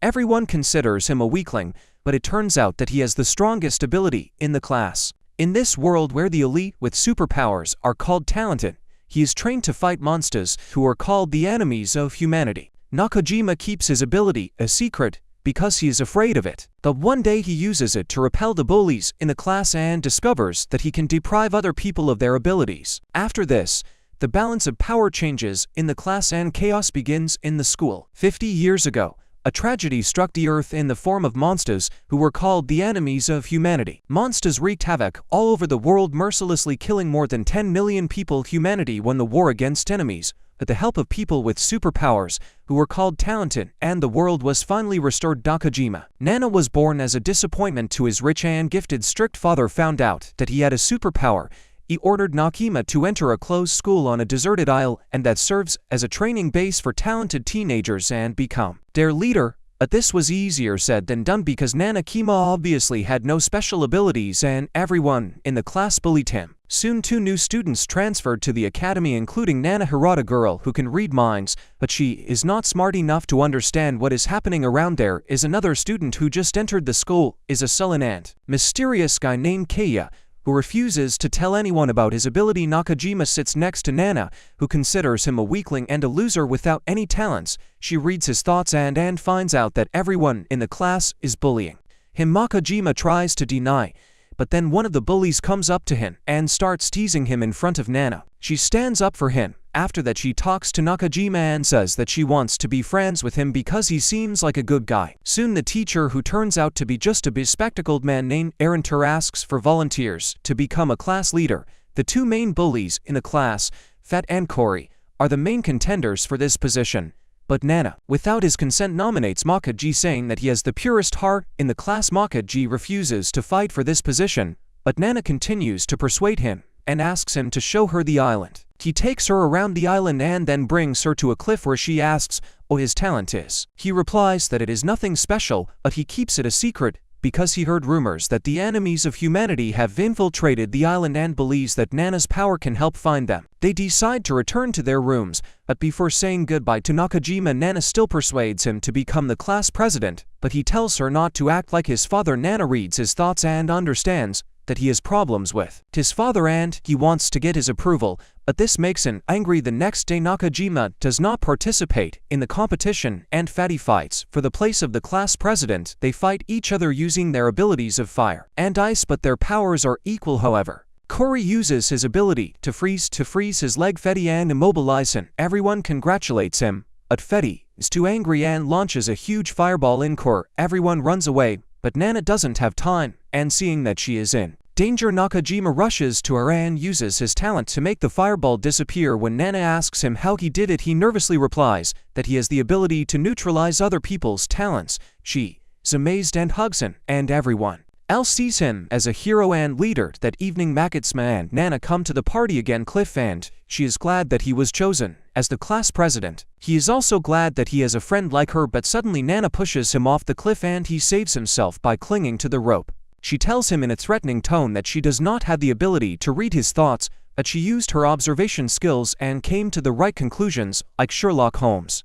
Everyone considers him a weakling, but it turns out that he has the strongest ability in the class. In this world where the elite with superpowers are called talented, he is trained to fight monsters who are called the enemies of humanity. Nakajima keeps his ability a secret because he is afraid of it. But one day he uses it to repel the bullies in the class and discovers that he can deprive other people of their abilities. After this, the balance of power changes in the class and chaos begins in the school. 50 years ago, a tragedy struck the earth in the form of monsters who were called the enemies of humanity. Monsters wreaked havoc all over the world, mercilessly killing more than 10 million people. Humanity won the war against enemies with the help of people with superpowers who were called talented, and the world was finally restored. Nakajima. Nana was born as a disappointment to his rich and gifted strict father. Found out that he had a superpower. He ordered Nakajima to enter a closed school on a deserted isle, and that serves as a training base for talented teenagers and become their leader. But this was easier said than done because Nakajima obviously had no special abilities and everyone in the class bullied him. Soon 2 new students transferred to the academy, including Nana Hirata, girl who can read minds, but she is not smart enough to understand what is happening around. There is another student who just entered the school, is a sullen and mysterious guy named Keiya, who refuses to tell anyone about his ability. Nakajima sits next to Nana, who considers him a weakling and a loser without any talents. She reads his thoughts and finds out that everyone in the class is bullying him. Nakajima tries to deny, but then one of the bullies comes up to him and starts teasing him in front of Nana. She stands up for him. After that, she talks to Nakajima and says that she wants to be friends with him because he seems like a good guy. Soon the teacher, who turns out to be just a bespectacled man named Aaron, asks for volunteers to become a class leader. The 2 main bullies in the class, Fat and Cory, are the main contenders for this position. But Nana, without his consent, nominates Makaji, saying that he has the purest heart in the class. Makaji refuses to fight for this position, but Nana continues to persuade him and asks him to show her the island. He takes her around the island and then brings her to a cliff where she asks what his talent is. He replies that it is nothing special, but he keeps it a secret because he heard rumors that the enemies of humanity have infiltrated the island and believes that Nana's power can help find them. They decide to return to their rooms, but before saying goodbye to Nakajima, Nana still persuades him to become the class president, but he tells her not to act like his father. Nana reads his thoughts and understands that he has problems with his father and he wants to get his approval, but this makes him angry. The next day, Nakajima does not participate in the competition and Fatty fights for the place of the class president. They fight each other using their abilities of fire and ice, but their powers are equal. However, Cory uses his ability to freeze his leg Fetty and immobilize him. Everyone congratulates him, but Fetty is too angry and launches a huge fireball in Cory. Everyone runs away, but Nana doesn't have time, and seeing that she is in danger, Nakajima rushes to her and uses his talent to make the fireball disappear. When Nana asks him how he did it, he nervously replies that he has the ability to neutralize other people's talents. She is amazed and hugs him, and everyone else sees him as a hero and leader. That evening, Makatsuma and Nana come to the party again. Cliff, and she is glad that he was chosen as the class president. He is also glad that he has a friend like her, but suddenly Nana pushes him off the cliff and he saves himself by clinging to the rope. She tells him in a threatening tone that she does not have the ability to read his thoughts, but she used her observation skills and came to the right conclusions, like Sherlock Holmes.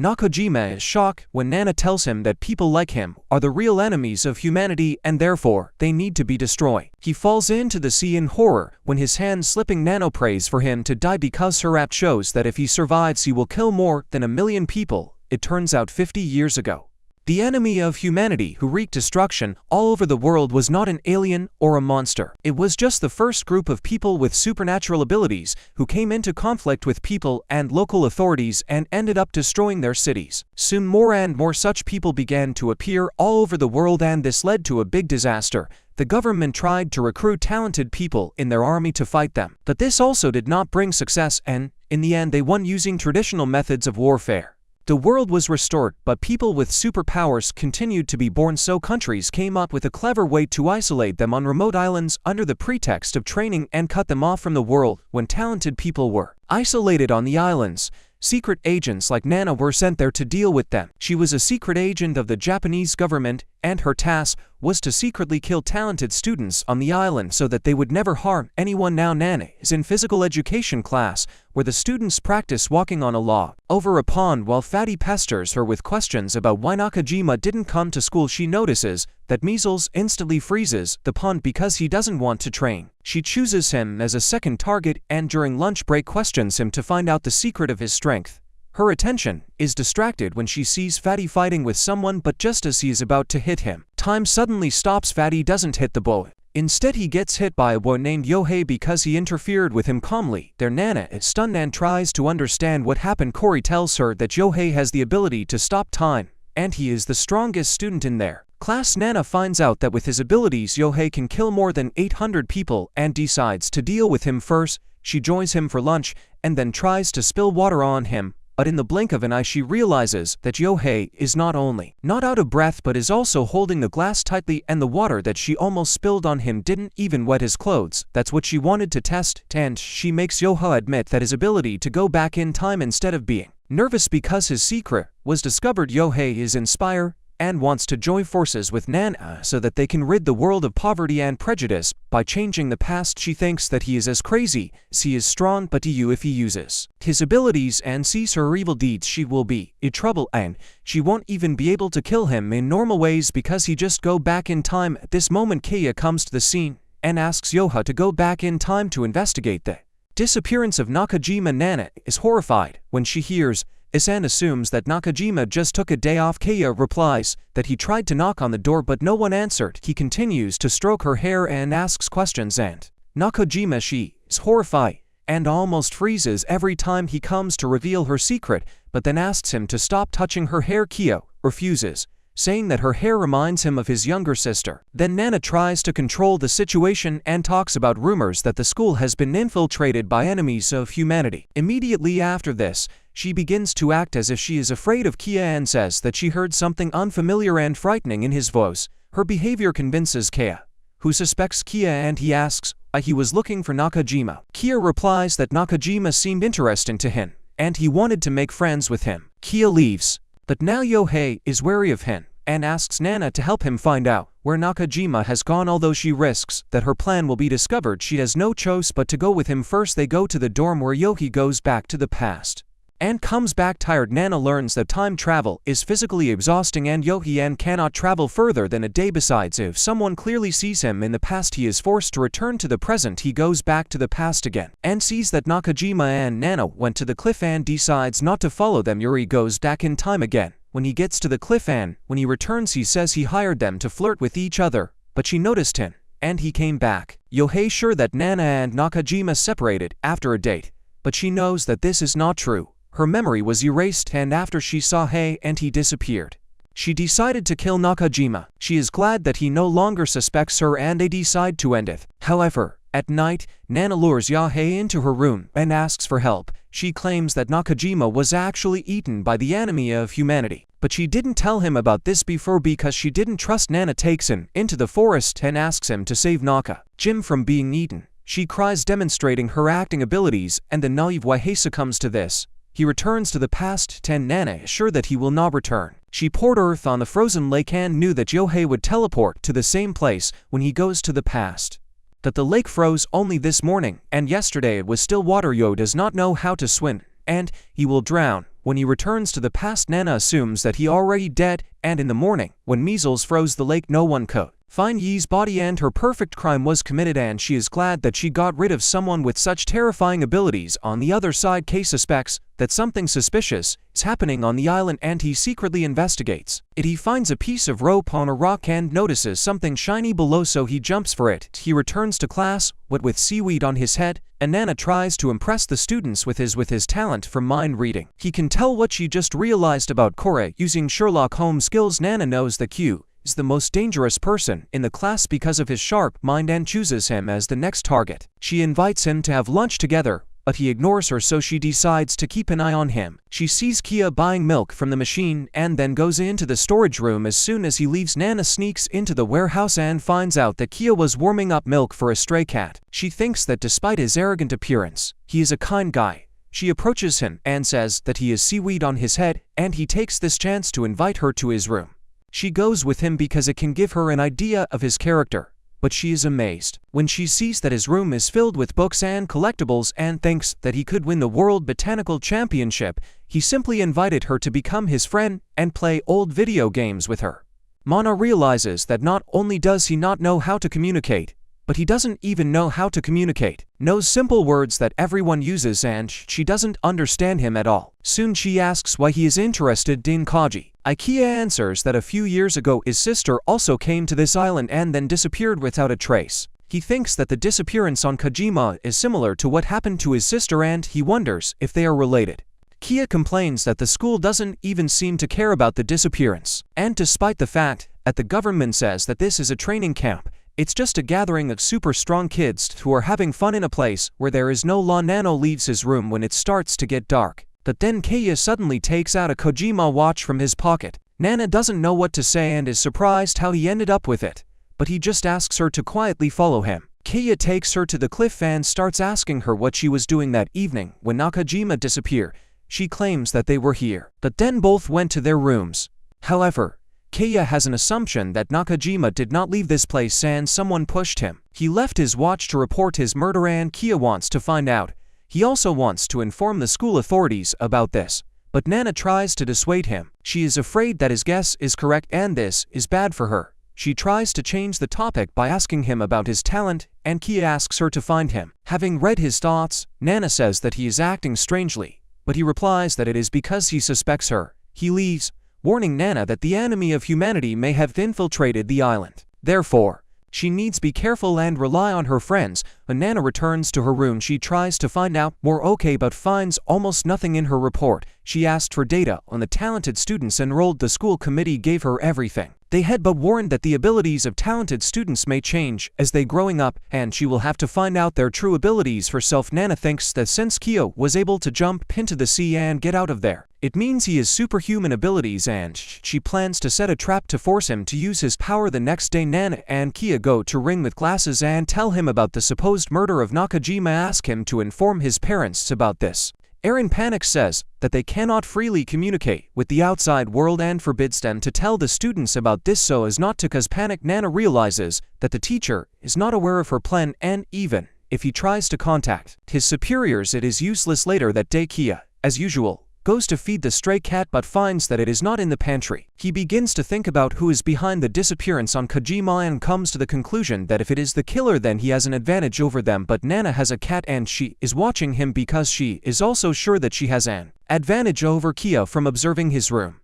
Nakajima is shocked when Nana tells him that people like him are the real enemies of humanity and therefore they need to be destroyed. He falls into the sea in horror when his hand slipping. Nana prays for him to die because her app shows that if he survives he will kill more than 1 million people. It turns out 50 years ago, the enemy of humanity who wreaked destruction all over the world was not an alien or a monster. It was just the first group of people with supernatural abilities who came into conflict with people and local authorities and ended up destroying their cities. Soon more and more such people began to appear all over the world, and this led to a big disaster. The government tried to recruit talented people in their army to fight them, but this also did not bring success, and in the end they won using traditional methods of warfare. The world was restored, but people with superpowers continued to be born, so countries came up with a clever way to isolate them on remote islands under the pretext of training and cut them off from the world. When talented people were isolated on the islands, secret agents like Nana were sent there to deal with them. She was a secret agent of the Japanese government and her task was to secretly kill talented students on the island so that they would never harm anyone. Now Nana is in physical education class, where the students practice walking on a log over a pond while Fatty pesters her with questions about why Nakajima didn't come to school. She notices that Measles instantly freezes the pond because he doesn't want to train. She chooses him as a second target and during lunch break questions him to find out the secret of his strength. Her attention is distracted when she sees Fatty fighting with someone, but just as he is about to hit him, time suddenly stops. Fatty doesn't hit the boy. Instead, he gets hit by a boy named Yohei because he interfered with him calmly. Their Nana is stunned and tries to understand what happened. Cory tells her that Yohei has the ability to stop time, and he is the strongest student in their class. Nana finds out that with his abilities Yohei can kill more than 800 people and decides to deal with him first. She joins him for lunch and then tries to spill water on him. But in the blink of an eye she realizes that Yohei is not only not out of breath but is also holding the glass tightly, and the water that she almost spilled on him didn't even wet his clothes. That's what she wanted to test, and she makes Yohei admit that his ability to go back in time instead of being nervous because his secret was discovered. Yohei is inspired and wants to join forces with Nana so that they can rid the world of poverty and prejudice by changing the past. She thinks that he is as crazy as he is strong, but if he uses his abilities and sees her evil deeds, she will be in trouble and she won't even be able to kill him in normal ways because he just go back in time. At this moment Kaya comes to the scene and asks Yohei to go back in time to investigate the disappearance of Nakajima. Nana is horrified when she hears Isan assumes that Nakajima just took a day off. Kaya replies that he tried to knock on the door but no one answered. He continues to stroke her hair and asks questions, and Nakajima, she is horrified and almost freezes every time he comes to reveal her secret, but then asks him to stop touching her hair. Kaya refuses, saying that her hair reminds him of his younger sister. Then Nana tries to control the situation and talks about rumors that the school has been infiltrated by enemies of humanity. Immediately after this, she begins to act as if she is afraid of Kaya and says that she heard something unfamiliar and frightening in his voice. Her behavior convinces Kaya, who suspects Kaya, and he asks why he was looking for Nakajima. Kaya replies that Nakajima seemed interesting to him, and he wanted to make friends with him. Kaya leaves, but now Yohei is wary of him and asks Nana to help him find out where Nakajima has gone. Although she risks that her plan will be discovered, she has no choice but to go with him. First they go to the dorm where Yohei goes back to the past and comes back tired. Nana learns that time travel is physically exhausting and Yohei cannot travel further than a day. Besides, if someone clearly sees him in the past, he is forced to return to the present. He goes back to the past again and sees that Nakajima and Nana went to the cliff and decides not to follow them. Yuri goes back in time again. When he gets to the cliff and when he returns he says he hired them to flirt with each other, but she noticed him and he came back. Yohei sure that Nana and Nakajima separated after a date, but she knows that this is not true. Her memory was erased, and after she saw Hei and he disappeared, she decided to kill Nakajima. She is glad that he no longer suspects her and they decide to end it. However, at night, Nana lures Yohei into her room and asks for help. She claims that Nakajima was actually eaten by the enemy of humanity, but she didn't tell him about this before because she didn't trust. Nana takes him into the forest and asks him to save Nakajima from being eaten. She cries, demonstrating her acting abilities, and the naive Yohei succumbs to this. He returns to the past. Nana is sure that he will not return. She poured earth on the frozen lake and knew that Yohei would teleport to the same place when he goes to the past. That the lake froze only this morning, and yesterday it was still water. Yohei does not know how to swim, and he will drown. When he returns to the past, Nana assumes that he already dead, and in the morning, when Measles froze the lake, no one could find Yi's body and her perfect crime was committed, and she is glad that she got rid of someone with such terrifying abilities. On the other side, Kei suspects that something suspicious is happening on the island and he secretly investigates it. He finds a piece of rope on a rock and notices something shiny below, so he jumps for it. He returns to class, with seaweed on his head, and Nana tries to impress the students with his talent for mind reading. He can tell what she just realized about Kore using Sherlock Holmes skills. Nana knows that Q is the most dangerous person in the class because of his sharp mind and chooses him as the next target. She invites him to have lunch together, but he ignores her, so she decides to keep an eye on him. She sees Kia buying milk from the machine and then goes into the storage room. As soon as he leaves, Nana sneaks into the warehouse and finds out that Kia was warming up milk for a stray cat. She thinks that despite his arrogant appearance, he is a kind guy. She approaches him and says that he has seaweed on his head, and he takes this chance to invite her to his room. She goes with him because it can give her an idea of his character. But she is amazed when she sees that his room is filled with books and collectibles and thinks that he could win the World Botanical Championship. He simply invited her to become his friend and play old video games with her. Mana realizes that not only does he not know how to communicate, but he doesn't even know how to communicate, knows simple words that everyone uses, and she doesn't understand him at all. Soon she asks why he is interested in Kaji. Ikea answers that a few years ago his sister also came to this island and then disappeared without a trace. He thinks that the disappearance on Kojima is similar to what happened to his sister and he wonders if they are related. Kia complains that the school doesn't even seem to care about the disappearance, and despite the fact that the government says that this is a training camp, it's just a gathering of super strong kids who are having fun in a place where there is no law. Nano leaves his room when it starts to get dark. But then Keiya suddenly takes out a Kojima watch from his pocket. Nana doesn't know what to say and is surprised how he ended up with it, but he just asks her to quietly follow him. Keiya takes her to the cliff and starts asking her what she was doing that evening when Nakajima disappeared. She claims that they were here, but then both went to their rooms. However, Keiya has an assumption that Nakajima did not leave this place and someone pushed him. He left his watch to report his murder and Keiya wants to find out. He also wants to inform the school authorities about this, but Nana tries to dissuade him. She is afraid that his guess is correct and this is bad for her. She tries to change the topic by asking him about his talent, and Keiya asks her to find him. Having read his thoughts, Nana says that he is acting strangely, but he replies that it is because he suspects her. He leaves, warning Nana that the enemy of humanity may have infiltrated the island. Therefore, she needs to be careful and rely on her friends. When Nana returns to her room, she tries to find out more but finds almost nothing in her report. She asked for data on the talented students enrolled. The school committee gave her everything. They had but warned that the abilities of talented students may change as they growing up, and she will have to find out their true abilities herself. Nana thinks that since Kyo was able to jump into the sea and get out of there, it means he has superhuman abilities, and she plans to set a trap to force him to use his power. The next day, Nana and Kyo go to Ring with glasses and tell him about the supposed murder of Nakajima. Ask him to inform his parents about this. Eren panics, says that they cannot freely communicate with the outside world and forbids them to tell the students about this so as not to cause panic. Nana realizes that the teacher is not aware of her plan, and even if he tries to contact his superiors, it is useless. Later that day, Kyo, as usual, goes to feed the stray cat but finds that it is not in the pantry. He begins to think about who is behind the disappearance on Kojima and comes to the conclusion that if it is the killer then he has an advantage over them, but Nana has a cat and she is watching him because she is also sure that she has an advantage over Kyo from observing his room.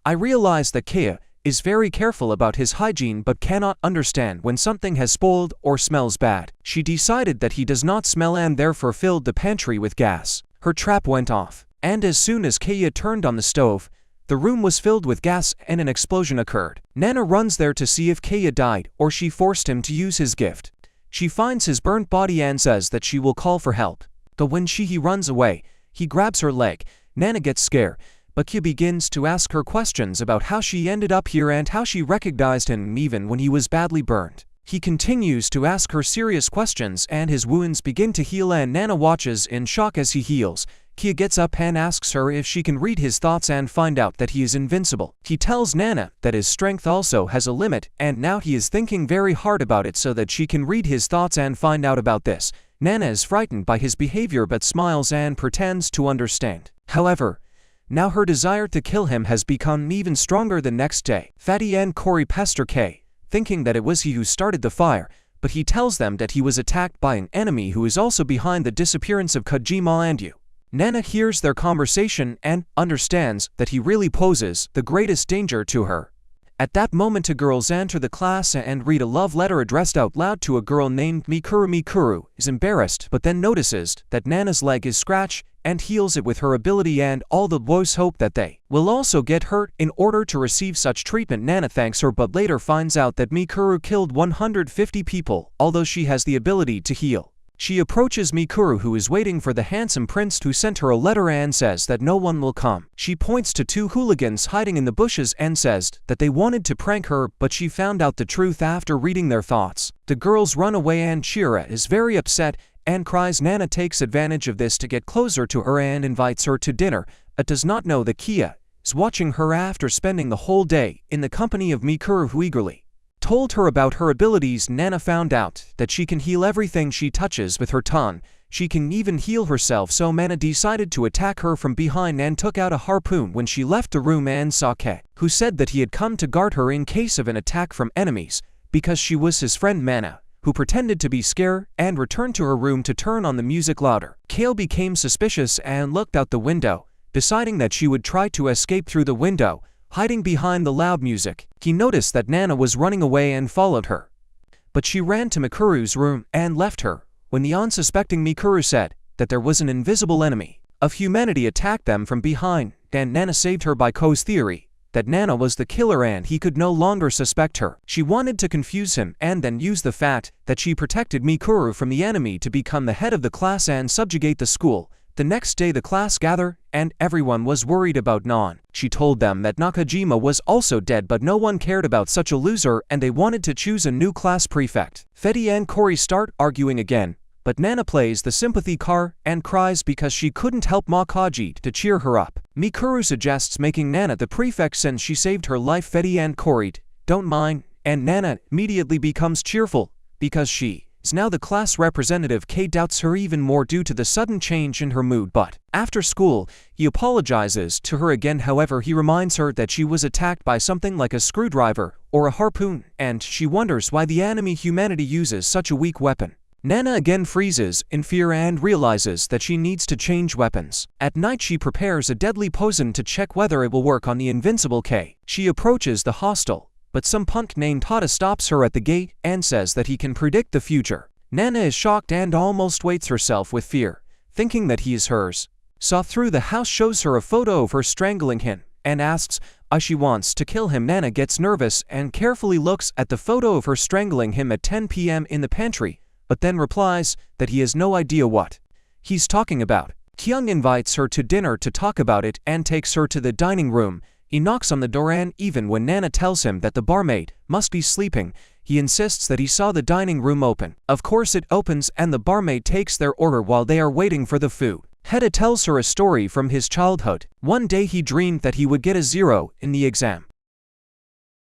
I realize that Kyo is very careful about his hygiene but cannot understand when something has spoiled or smells bad. She decided that he does not smell and therefore filled the pantry with gas. Her trap went off, and as soon as Keiya turned on the stove, the room was filled with gas and an explosion occurred. Nana runs there to see if Keiya died or she forced him to use his gift. She finds his burnt body and says that she will call for help. But when he runs away, he grabs her leg. Nana gets scared, but Keiya begins to ask her questions about how she ended up here and how she recognized him even when he was badly burned. He continues to ask her serious questions and his wounds begin to heal, and Nana watches in shock as he heals. Keiya gets up and asks her if she can read his thoughts and find out that he is invincible. He tells Nana that his strength also has a limit, and now he is thinking very hard about it so that she can read his thoughts and find out about this. Nana is frightened by his behavior but smiles and pretends to understand. However, now her desire to kill him has become even stronger. The next day, Fatty and Cory pester Kei, thinking that it was he who started the fire, but he tells them that he was attacked by an enemy who is also behind the disappearance of Kojima and Yu. Nana hears their conversation and understands that he really poses the greatest danger to her. At that moment, two girls enter the class and read a love letter addressed out loud to a girl named Mikuru. Mikuru is embarrassed but then notices that Nana's leg is scratched and heals it with her ability, and all the boys hope that they will also get hurt in order to receive such treatment. Nana thanks her but later finds out that Mikuru killed 150 people, although she has the ability to heal. She approaches Mikuru, who is waiting for the handsome prince who sent her a letter, and says that no one will come. She points to two hooligans hiding in the bushes and says that they wanted to prank her, but she found out the truth after reading their thoughts. The girls run away and Chira is very upset and cries. Nana takes advantage of this to get closer to her and invites her to dinner, but does not know that Keiya watching her after spending the whole day in the company of Mikuru, who eagerly told her about her abilities. Nana found out that she can heal everything she touches with her tongue. She can even heal herself, so Mana decided to attack her from behind and took out a harpoon when she left the room, and Sake, who said that he had come to guard her in case of an attack from enemies, because she was his friend Mana, who pretended to be scared and returned to her room to turn on the music louder. Kale became suspicious and looked out the window, deciding that she would try to escape through the window, hiding behind the loud music. He noticed that Nana was running away and followed her, but she ran to Mikuru's room and left her. When the unsuspecting Mikuru said that there was an invisible enemy of humanity attacked them from behind, and Nana saved her by Ko's theory that Nana was the killer and he could no longer suspect her. She wanted to confuse him and then use the fact that she protected Mikuru from the enemy to become the head of the class and subjugate the school. The next day the class gathered, and everyone was worried about Nan. She told them that Nakajima was also dead, but no one cared about such a loser and they wanted to choose a new class prefect. Fetty and Cory start arguing again, but Nana plays the sympathy card and cries because she couldn't help Makaji to cheer her up. Mikuru suggests making Nana the prefect since she saved her life. Fetty and Cory don't mind, and Nana immediately becomes cheerful because she is now the class representative. Kei doubts her even more due to the sudden change in her mood, but after school, he apologizes to her again. However, he reminds her that she was attacked by something like a screwdriver or a harpoon, and she wonders why the enemy humanity uses such a weak weapon. Nana again freezes in fear and realizes that she needs to change weapons. At night she prepares a deadly poison to check whether it will work on the invincible Kei. She approaches the hostel, but some punk named Hada stops her at the gate and says that he can predict the future. Nana is shocked and almost weights herself with fear, thinking that he is hers. Saw through the house shows her a photo of her strangling him and asks why she wants to kill him. Nana gets nervous and carefully looks at the photo of her strangling him at 10 p.m. in the pantry, but then replies that he has no idea what he's talking about. Kyung invites her to dinner to talk about it and takes her to the dining room. He knocks on the door, and even when Nana tells him that the barmaid must be sleeping, he insists that he saw the dining room open. Of course it opens and the barmaid takes their order while they are waiting for the food. Heda tells her a story from his childhood. One day he dreamed that he would get a 0 in the exam,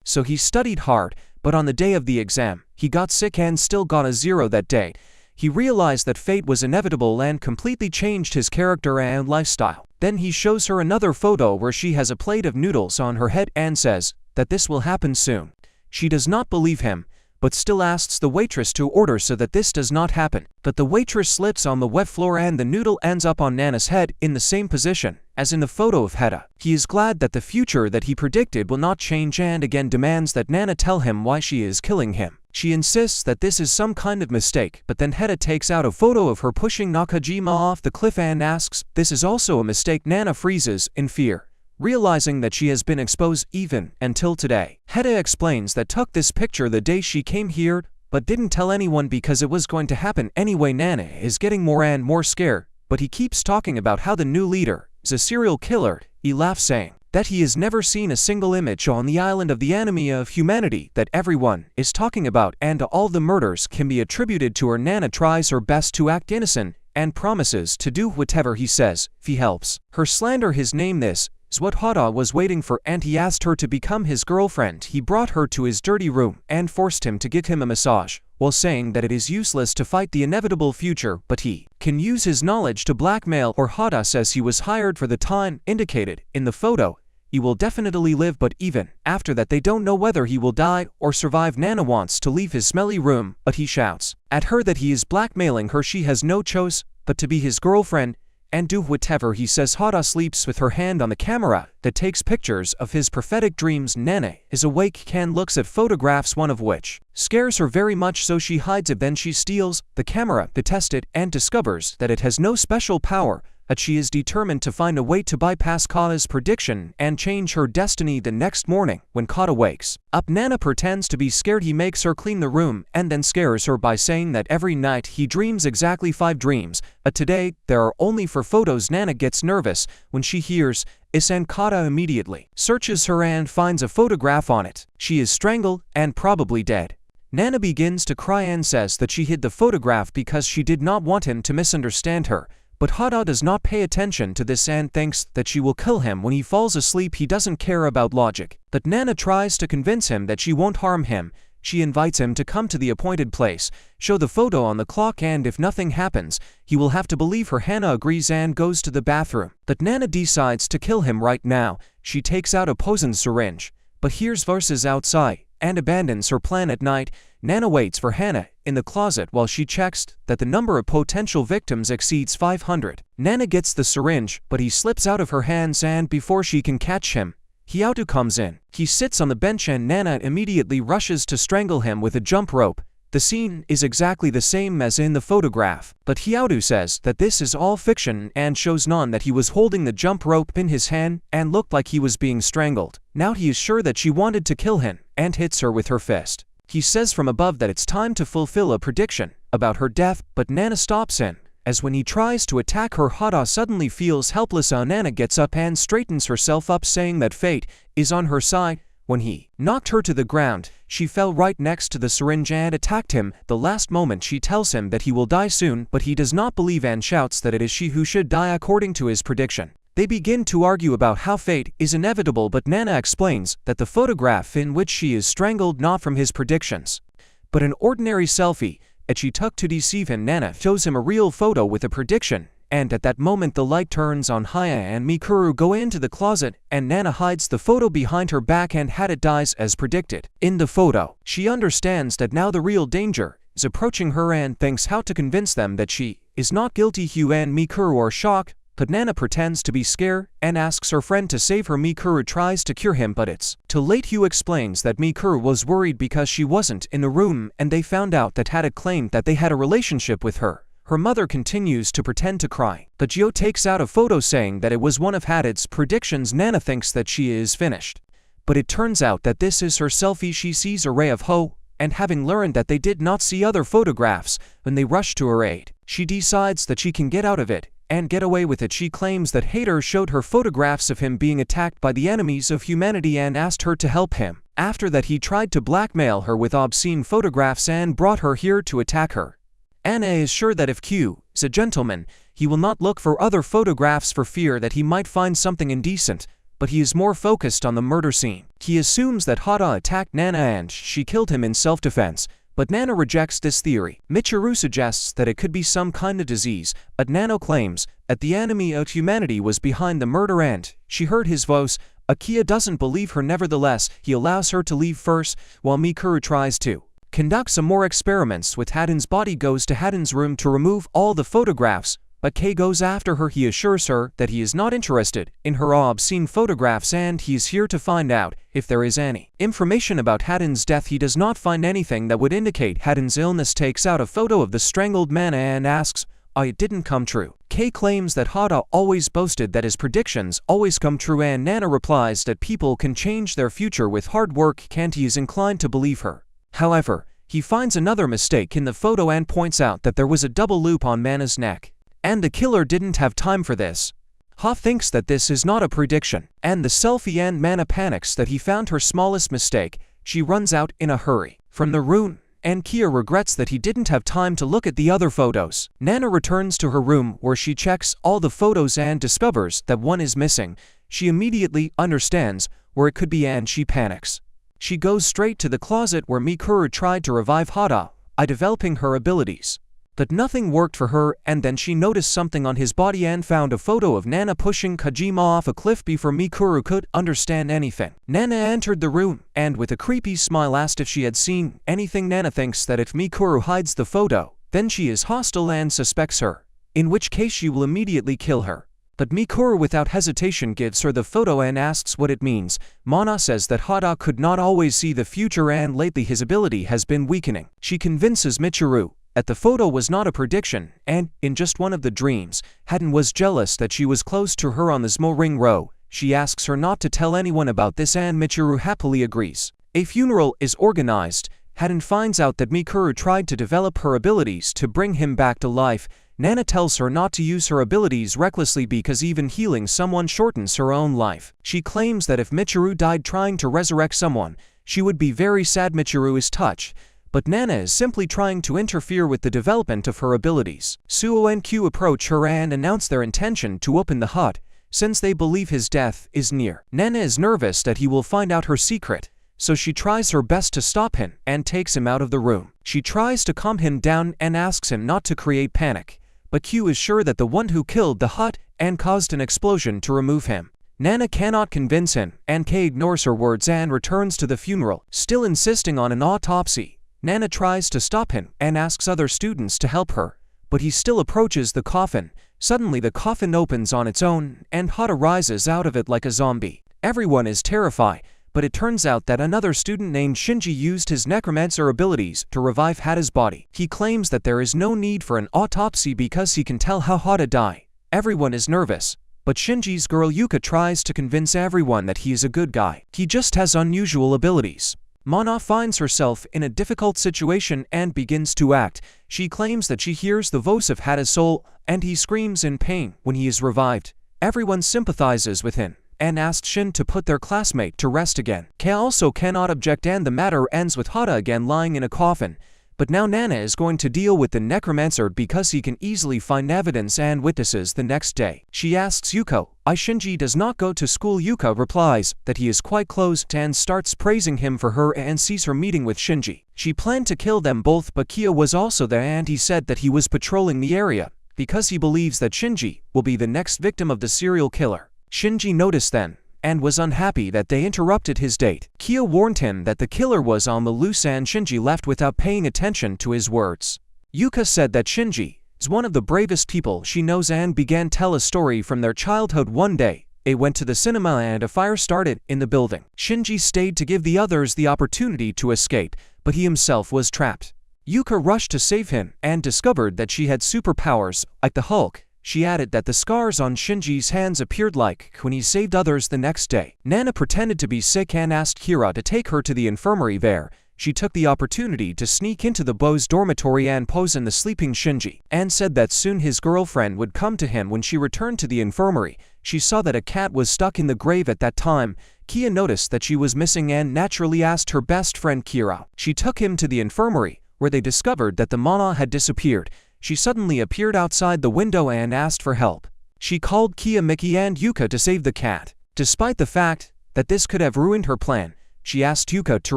so he studied hard, but on the day of the exam, he got sick and still got a 0 that day. He realized that fate was inevitable and completely changed his character and lifestyle. Then he shows her another photo where she has a plate of noodles on her head and says that this will happen soon. She does not believe him, but still asks the waitress to order so that this does not happen. But the waitress slips on the wet floor and the noodle ends up on Nana's head in the same position as in the photo of Heda. He is glad that the future that he predicted will not change and again demands that Nana tell him why she is killing him. She insists that this is some kind of mistake, but then Heda takes out a photo of her pushing Nakajima off the cliff and asks, "This is also a mistake?" Nana freezes in fear, realizing that she has been exposed even until today. Heda explains that took this picture the day she came here, but didn't tell anyone because it was going to happen anyway. Nana is getting more and more scared, but he keeps talking about how the new leader is a serial killer. He laughs, saying that he has never seen a single image on the island of the enemy of humanity that everyone is talking about, and all the murders can be attributed to her. Nana tries her best to act innocent and promises to do whatever he says if he helps her slander his name. This is what Hada was waiting for, and he asked her to become his girlfriend. He brought her to his dirty room and forced him to give him a massage, while saying that it is useless to fight the inevitable future, but he can use his knowledge to blackmail her. Hada says he was hired for the time indicated in the photo. He will definitely live, but even after that they don't know whether he will die or survive. Nana wants to leave his smelly room, but he shouts at her that he is blackmailing her. She has no choice but to be his girlfriend and do whatever he says. Hada sleeps with her hand on the camera that takes pictures of his prophetic dreams. Nana is awake and looks at photographs, one of which scares her very much, so she hides it. Then she steals the camera to test it and discovers that it has no special power, but she is determined to find a way to bypass Kata's prediction and change her destiny. The next morning, when Kata wakes up, Nana pretends to be scared. He makes her clean the room and then scares her by saying that every night he dreams exactly 5 dreams, but today there are only 4 photos. Nana gets nervous when she hears this, and Kata immediately searches her and finds a photograph on it. She is strangled and probably dead. Nana begins to cry and says that she hid the photograph because she did not want him to misunderstand her, But Hada does not pay attention to this and thinks that she will kill him when he falls asleep. He doesn't care about logic. But Nana tries to convince him that she won't harm him. She invites him to come to the appointed place, show the photo on the clock, and if nothing happens, he will have to believe her. Hana agrees and goes to the bathroom. But Nana decides to kill him right now. She takes out a poison syringe, but hears voices outside and abandons her plan at night. Nana waits for Hana in the closet while she checks that the number of potential victims exceeds 500. Nana gets the syringe, but he slips out of her hands, and before she can catch him, Hyaotu comes in. He sits on the bench and Nana immediately rushes to strangle him with a jump rope. The scene is exactly the same as in the photograph, but Hyaotu says that this is all fiction and shows Nan that he was holding the jump rope in his hand and looked like he was being strangled. Now he is sure that she wanted to kill him and hits her with her fist. He says from above that it's time to fulfill a prediction about her death, but Nana stops him. As when he tries to attack her, Hada suddenly feels helpless. Nana gets up and straightens herself up, saying that fate is on her side. When he knocked her to the ground, she fell right next to the syringe and attacked him. The last moment she tells him that he will die soon, but he does not believe and shouts that it is she who should die according to his prediction. They begin to argue about how fate is inevitable, but Nana explains that the photograph in which she is strangled not from his predictions, but an ordinary selfie that she took to deceive him. Nana shows him a real photo with a prediction, and at that moment the light turns on. Haya and Mikuru go into the closet, and Nana hides the photo behind her back, and Hada dies as predicted. In the photo, she understands that now the real danger is approaching her and thinks how to convince them that she is not guilty. Hugh and Mikuru are shocked, but Nana pretends to be scared and asks her friend to save her. Mikuru tries to cure him, but it's too late. Hugh explains that Mikuru was worried because she wasn't in the room and they found out that Hada claimed that they had a relationship with her. Her mother continues to pretend to cry, but Gio takes out a photo saying that it was one of Hada's predictions. Nana thinks that she is finished, but it turns out that this is her selfie. She sees a ray of hope, and having learned that they did not see other photographs when they rush to her aid, she decides that she can get out of it and get away with it. She claims that Hader showed her photographs of him being attacked by the enemies of humanity and asked her to help him. After that, he tried to blackmail her with obscene photographs and brought her here to attack her. Anna is sure that if Q is a gentleman, he will not look for other photographs for fear that he might find something indecent, but he is more focused on the murder scene. He assumes that Hada attacked Nana and she killed him in self-defense, but Nana rejects this theory. Michiru suggests that it could be some kind of disease, but Nana claims that the enemy of humanity was behind the murder and she heard his voice. Akia doesn't believe her. Nevertheless, he allows her to leave first, while Mikuru tries to conduct some more experiments with Hadan's body. Goes to Hadan's room to remove all the photographs, but Kei goes after her. He assures her that he is not interested in her obscene photographs and he is here to find out if there is any information about Hadan's death. He does not find anything that would indicate Hadan's illness. Takes out a photo of the strangled man and asks, it didn't come true. Kei claims that Hada always boasted that his predictions always come true, and Nana replies that people can change their future with hard work. He is inclined to believe her. However, he finds another mistake in the photo and points out that there was a double loop on Mana's neck, and the killer didn't have time for this. Ha thinks that this is not a prediction, and the selfie, and Mana panics that he found her smallest mistake. She runs out in a hurry from the room, and Kia regrets that he didn't have time to look at the other photos. Nana returns to her room where she checks all the photos and discovers that one is missing. She immediately understands where it could be and she panics. She goes straight to the closet where Mikuru tried to revive Hada by developing her abilities. But nothing worked for her, and then she noticed something on his body and found a photo of Nana pushing Kojima off a cliff before Mikuru could understand anything. Nana entered the room and with a creepy smile asked if she had seen anything. Nana thinks that if Mikuru hides the photo, then she is hostile and suspects her, in which case she will immediately kill her. But Mikuru without hesitation gives her the photo and asks what it means. Mana says that Hada could not always see the future and lately his ability has been weakening. She convinces Michiru that the photo was not a prediction, and, in just one of the dreams, Hadan was jealous that she was close to her on the small ring row. She asks her not to tell anyone about this and Michiru happily agrees. A funeral is organized. Hadan finds out that Mikuru tried to develop her abilities to bring him back to life. Nana tells her not to use her abilities recklessly because even healing someone shortens her own life. She claims that if Michiru died trying to resurrect someone, she would be very sad. Michiru is touched but Nana is simply trying to interfere with the development of her abilities. Suo and Q approach her and announce their intention to open the hut, since they believe his death is near. Nana is nervous that he will find out her secret, so she tries her best to stop him and takes him out of the room. She tries to calm him down and asks him not to create panic, but Q is sure that the one who killed the hut and caused an explosion to remove him. Nana cannot convince him, and K ignores her words and returns to the funeral, still insisting on an autopsy. Nana tries to stop him and asks other students to help her, but he still approaches the coffin. Suddenly the coffin opens on its own, and Hata rises out of it like a zombie. Everyone is terrified, but it turns out that another student named Shinji used his necromancer abilities to revive Hata's body. He claims that there is no need for an autopsy because he can tell how Hata died. Everyone is nervous, but Shinji's girl Yuka tries to convince everyone that he is a good guy. He just has unusual abilities. Mana finds herself in a difficult situation and begins to act. She claims that she hears the voice of Hata's soul, and he screams in pain when he is revived. Everyone sympathizes with him and asks Shin to put their classmate to rest again. K also cannot object and the matter ends with Hata again lying in a coffin. But now Nana is going to deal with the necromancer because he can easily find evidence and witnesses the next day. She asks Yuko, Shinji does not go to school. Yuka replies that he is quite close and starts praising him for her and sees her meeting with Shinji. She planned to kill them both, but Kia was also there and he said that he was patrolling the area because he believes that Shinji will be the next victim of the serial killer. Shinji noticed then and was unhappy that they interrupted his date. Kia warned him that the killer was on the loose and Shinji left without paying attention to his words. Yuka said that Shinji is one of the bravest people she knows and began tell a story from their childhood. One day, they went to the cinema and a fire started in the building. Shinji stayed to give the others the opportunity to escape, but he himself was trapped. Yuka rushed to save him and discovered that she had superpowers, like the Hulk. She added that the scars on Shinji's hands appeared like when he saved others the next day. Nana pretended to be sick and asked Kira to take her to the infirmary. There, she took the opportunity to sneak into the boys' dormitory and pose in the sleeping Shinji, and said that soon his girlfriend would come to him. When she returned to the infirmary, she saw that a cat was stuck in the grave. At that time, Kia noticed that she was missing and naturally asked her best friend Kira. She took him to the infirmary, where they discovered that the Mana had disappeared. She suddenly appeared outside the window and asked for help. She called Kia, Mickey and Yuka to save the cat. Despite the fact that this could have ruined her plan, she asked Yuka to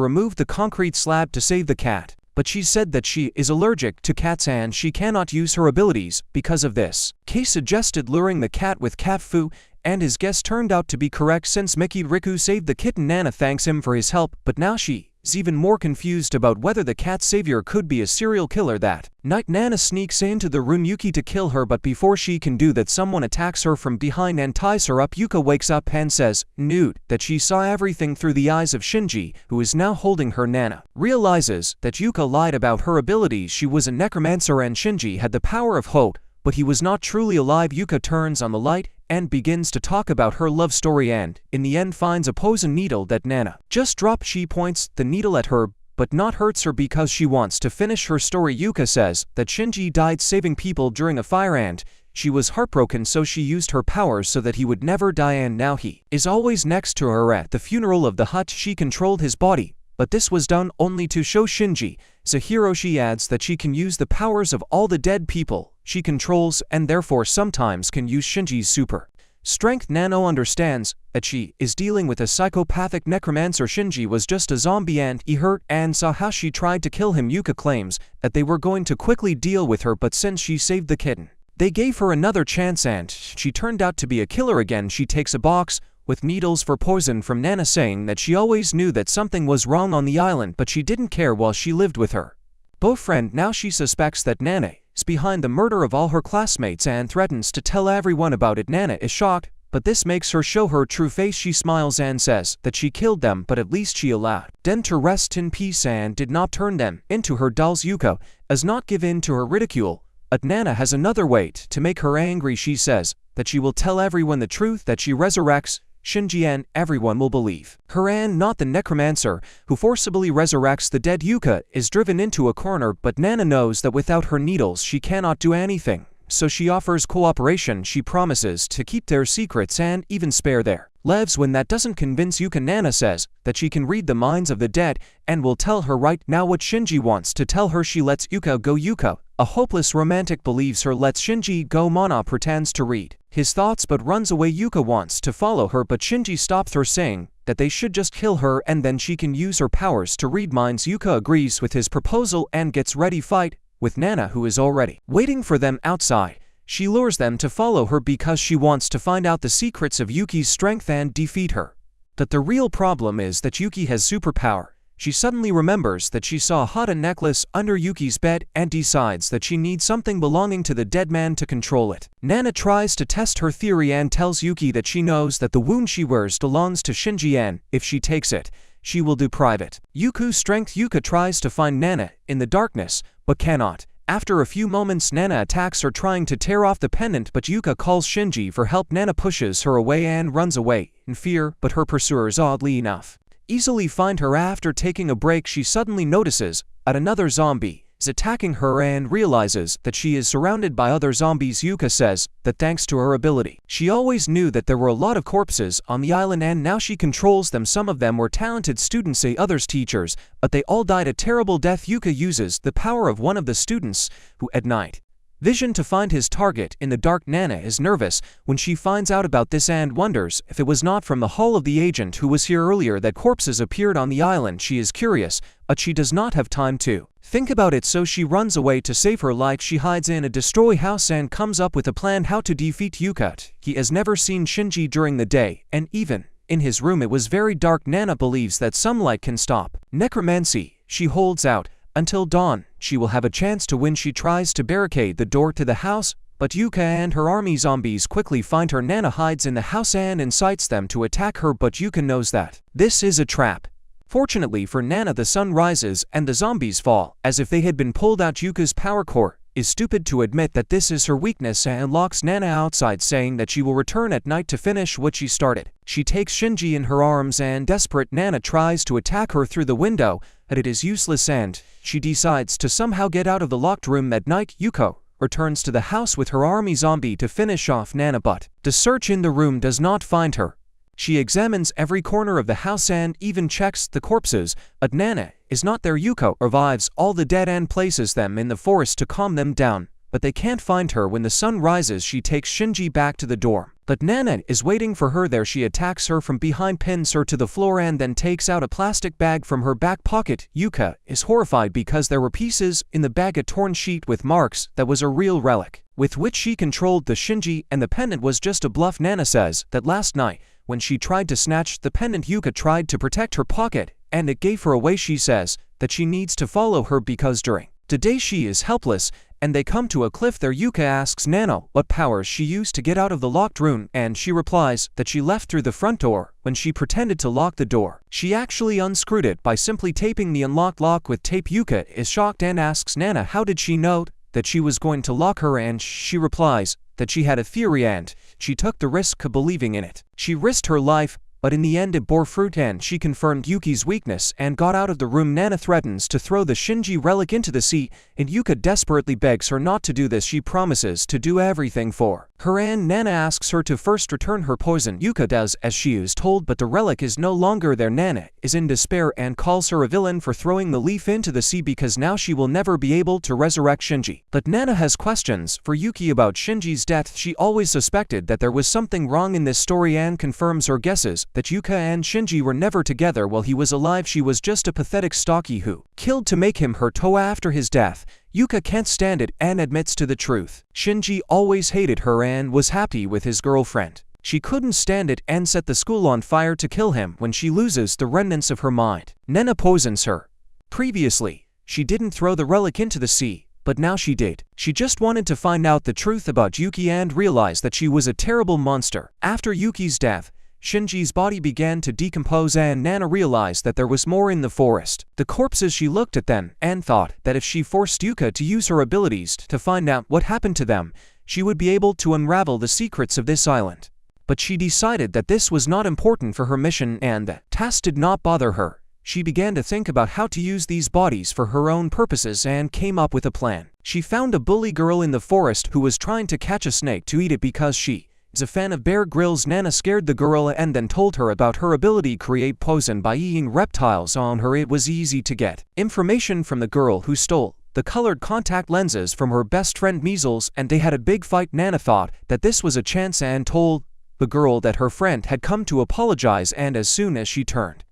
remove the concrete slab to save the cat, but she said that she is allergic to cats and she cannot use her abilities because of this. Kei suggested luring the cat with cat food, and his guess turned out to be correct since Mickey Riku saved the kitten. Nana thanks him for his help, but now she is even more confused about whether the cat's savior could be a serial killer. That night, Nana sneaks into the room Yuki to kill her, but before she can do that, someone attacks her from behind and ties her up. Yuka wakes up and says, nude, that she saw everything through the eyes of Shinji, who is now holding her. Nana realizes that Yuka lied about her abilities. She was a necromancer and Shinji had the power of hope, but he was not truly alive. Yuka turns on the light and begins to talk about her love story and, in the end, finds a poison needle that Nana just dropped. She points the needle at her, but not hurts her because she wants to finish her story. Yuka says that Shinji died saving people during a fire and she was heartbroken, so she used her powers so that he would never die, and now he is always next to her. At the funeral of the hut, she controlled his body, but this was done only to show Shinji as a hero. She adds that she can use the powers of all the dead people she controls and therefore sometimes can use Shinji's super strength. Nano understands that she is dealing with a psychopathic necromancer. Shinji was just a zombie and he hurt and saw how she tried to kill him. Yuka claims that they were going to quickly deal with her, but since she saved the kitten, they gave her another chance and she turned out to be a killer again. She takes a box with needles for poison from Nana, saying that she always knew that something was wrong on the island, but she didn't care while she lived with her boyfriend. Now she suspects that Nana is behind the murder of all her classmates and threatens to tell everyone about it. Nana is shocked, but this makes her show her true face. She smiles and says that she killed them, but at least she allowed them to rest in peace and did not turn them into her dolls. Yuka does not give in to her ridicule, but Nana has another way to make her angry. She says that she will tell everyone the truth, that she resurrects Shinji and everyone will believe her and not the necromancer who forcibly resurrects the dead. Yuka is driven into a corner, but Nana knows that without her needles she cannot do anything, so she offers cooperation. She promises to keep their secrets and even spare their Levs when that doesn't convince Yuka. Nana says that she can read the minds of the dead and will tell her right now what Shinji wants to tell her. She lets Yuka go. Yuka, a hopeless romantic, believes her, lets Shinji go. Mana pretends to read his thoughts but runs away. Yuka wants to follow her but Shinji stops her, saying that they should just kill her and then she can use her powers to read minds. Yuka agrees with his proposal and gets ready fight with Nana, who is already waiting for them outside. She lures them to follow her because she wants to find out the secrets of Yuki's strength and defeat her. But the real problem is that Yuki has superpower. She suddenly remembers that she saw a Hata necklace under Yuki's bed and decides that she needs something belonging to the dead man to control it. Nana tries to test her theory and tells Yuki that she knows that the wound she wears belongs to Shinji and if she takes it, she will deprive it. Yuku's strength. Yuka tries to find Nana in the darkness but cannot. After a few moments, Nana attacks her, trying to tear off the pendant, but Yuka calls Shinji for help. Nana pushes her away and runs away in fear, but her pursuers, oddly enough, easily find her. After taking a break, she suddenly notices that another zombie is attacking her and realizes that she is surrounded by other zombies. Yuka says that thanks to her ability, she always knew that there were a lot of corpses on the island and now she controls them. Some of them were talented students, others teachers, but they all died a terrible death. Yuka uses the power of one of the students who at night vision to find his target in the dark. Nana is nervous when she finds out about this and wonders if it was not from the hull of the agent who was here earlier that corpses appeared on the island. She is curious, but she does not have time to think about it, so she runs away to save her life. She hides in a destroyed house and comes up with a plan how to defeat Yuka. He has never seen Shinji during the day, and even in his room it was very dark. Nana believes that some light can stop necromancy. She holds out until dawn. She will have a chance to win. She tries to barricade the door to the house, but Yuka and her army zombies quickly find her. Nana hides in the house and incites them to attack her, but Yuka knows that this is a trap. Fortunately for Nana, the sun rises and the zombies fall as if they had been pulled out. Yuka's power core is stupid to admit that this is her weakness and locks Nana outside, saying that she will return at night to finish what she started. She takes Shinji in her arms and desperate Nana tries to attack her through the window, but it is useless and she decides to somehow get out of the locked room. At night, Yuko returns to the house with her army zombie to finish off Nana, but the search in the room does not find her. She examines every corner of the house and even checks the corpses, but Nana is not there. Yuko revives all the dead and places them in the forest to calm them down, but they can't find her. When the sun rises, she takes Shinji back to the dorm, but Nana is waiting for her there. She attacks her from behind, pins her to the floor, and then takes out a plastic bag from her back pocket. Yuka is horrified because there were pieces in the bag, a torn sheet with marks that was a real relic with which she controlled the Shinji, and the pendant was just a bluff. Nana says that last night, when she tried to snatch the pendant, Yuka tried to protect her pocket, and it gave her away. She says that she needs to follow her because during the day she is helpless, and they come to a cliff there. Yuka asks Nana what powers she used to get out of the locked room, and she replies that she left through the front door. When she pretended to lock the door, she actually unscrewed it by simply taping the unlocked lock with tape. Yuka is shocked and asks Nana how did she know that she was going to lock her, and she replies that she had a theory and she took the risk of believing in it. She risked her life, but in the end it bore fruit and she confirmed Yuki's weakness and got out of the room. Nana threatens to throw the Shinji relic into the sea, and Yuka desperately begs her not to do this. She promises to do everything for her, and Nana asks her to first return her poison. Yuka does as she is told, but the relic is no longer there. Nana is in despair and calls her a villain for throwing the leaf into the sea because now she will never be able to resurrect Shinji. But Nana has questions for Yuki about Shinji's death. She always suspected that there was something wrong in this story and confirms her guesses that Yuka and Shinji were never together while he was alive. She was just a pathetic stocky who killed to make him her toe after his death. Yuka can't stand it and admits to the truth. Shinji always hated her and was happy with his girlfriend. She couldn't stand it and set the school on fire to kill him when she loses the remnants of her mind. Nana poisons her. Previously, she didn't throw the relic into the sea, but now she did. She just wanted to find out the truth about Yuki and realize that she was a terrible monster. After Yuki's death, Shinji's body began to decompose and Nana realized that there was more in the forest. The corpses, she looked at them and thought that if she forced Yuka to use her abilities to find out what happened to them, she would be able to unravel the secrets of this island. But she decided that this was not important for her mission and the task did not bother her. She began to think about how to use these bodies for her own purposes and came up with a plan. She found a bully girl in the forest who was trying to catch a snake to eat it because she is a fan of Bear Grylls. Nana scared the girl and then told her about her ability to create poison by eating reptiles on her. It was easy to get information from the girl who stole the colored contact lenses from her best friend Measles, and they had a big fight. Nana thought that this was a chance and told the girl that her friend had come to apologize, and as soon as she turned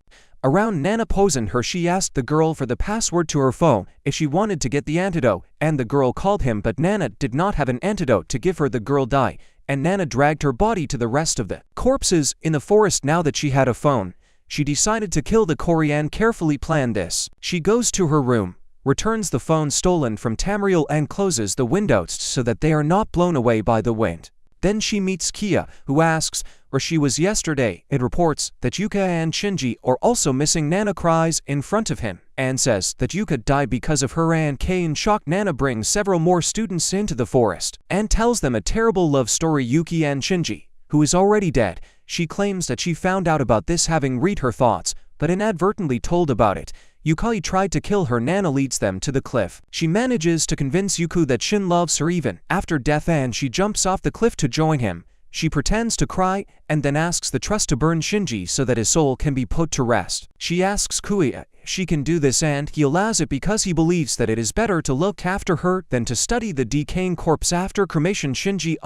around, Nana poisoned her. She asked the girl for the password to her phone if she wanted to get the antidote, and the girl called him, but Nana did not have an antidote to give her. The girl died, and Nana dragged her body to the rest of the corpses in the forest. Now that she had a phone, she decided to kill the Cory and carefully planned this. She goes to her room, returns the phone stolen from Tamriel, and closes the windows so that they are not blown away by the wind. Then she meets Kia, who asks where she was yesterday. It reports that Yuka and Shinji are also missing. Nana cries in front of him and says that Yuka died because of her, and Kei, in shock, Nana brings several more students into the forest and tells them a terrible love story. Yuki and Shinji, who is already dead, she claims that she found out about this having read her thoughts, but inadvertently told about it. Yukai tried to kill her. Nana leads them to the cliff. She manages to convince Yuku that Shin loves her even after death, and she jumps off the cliff to join him. She pretends to cry and then asks the trust to burn Shinji so that his soul can be put to rest. She asks Kuya if she can do this, and he allows it because he believes that it is better to look after her than to study the decaying corpse. After cremation, Shinji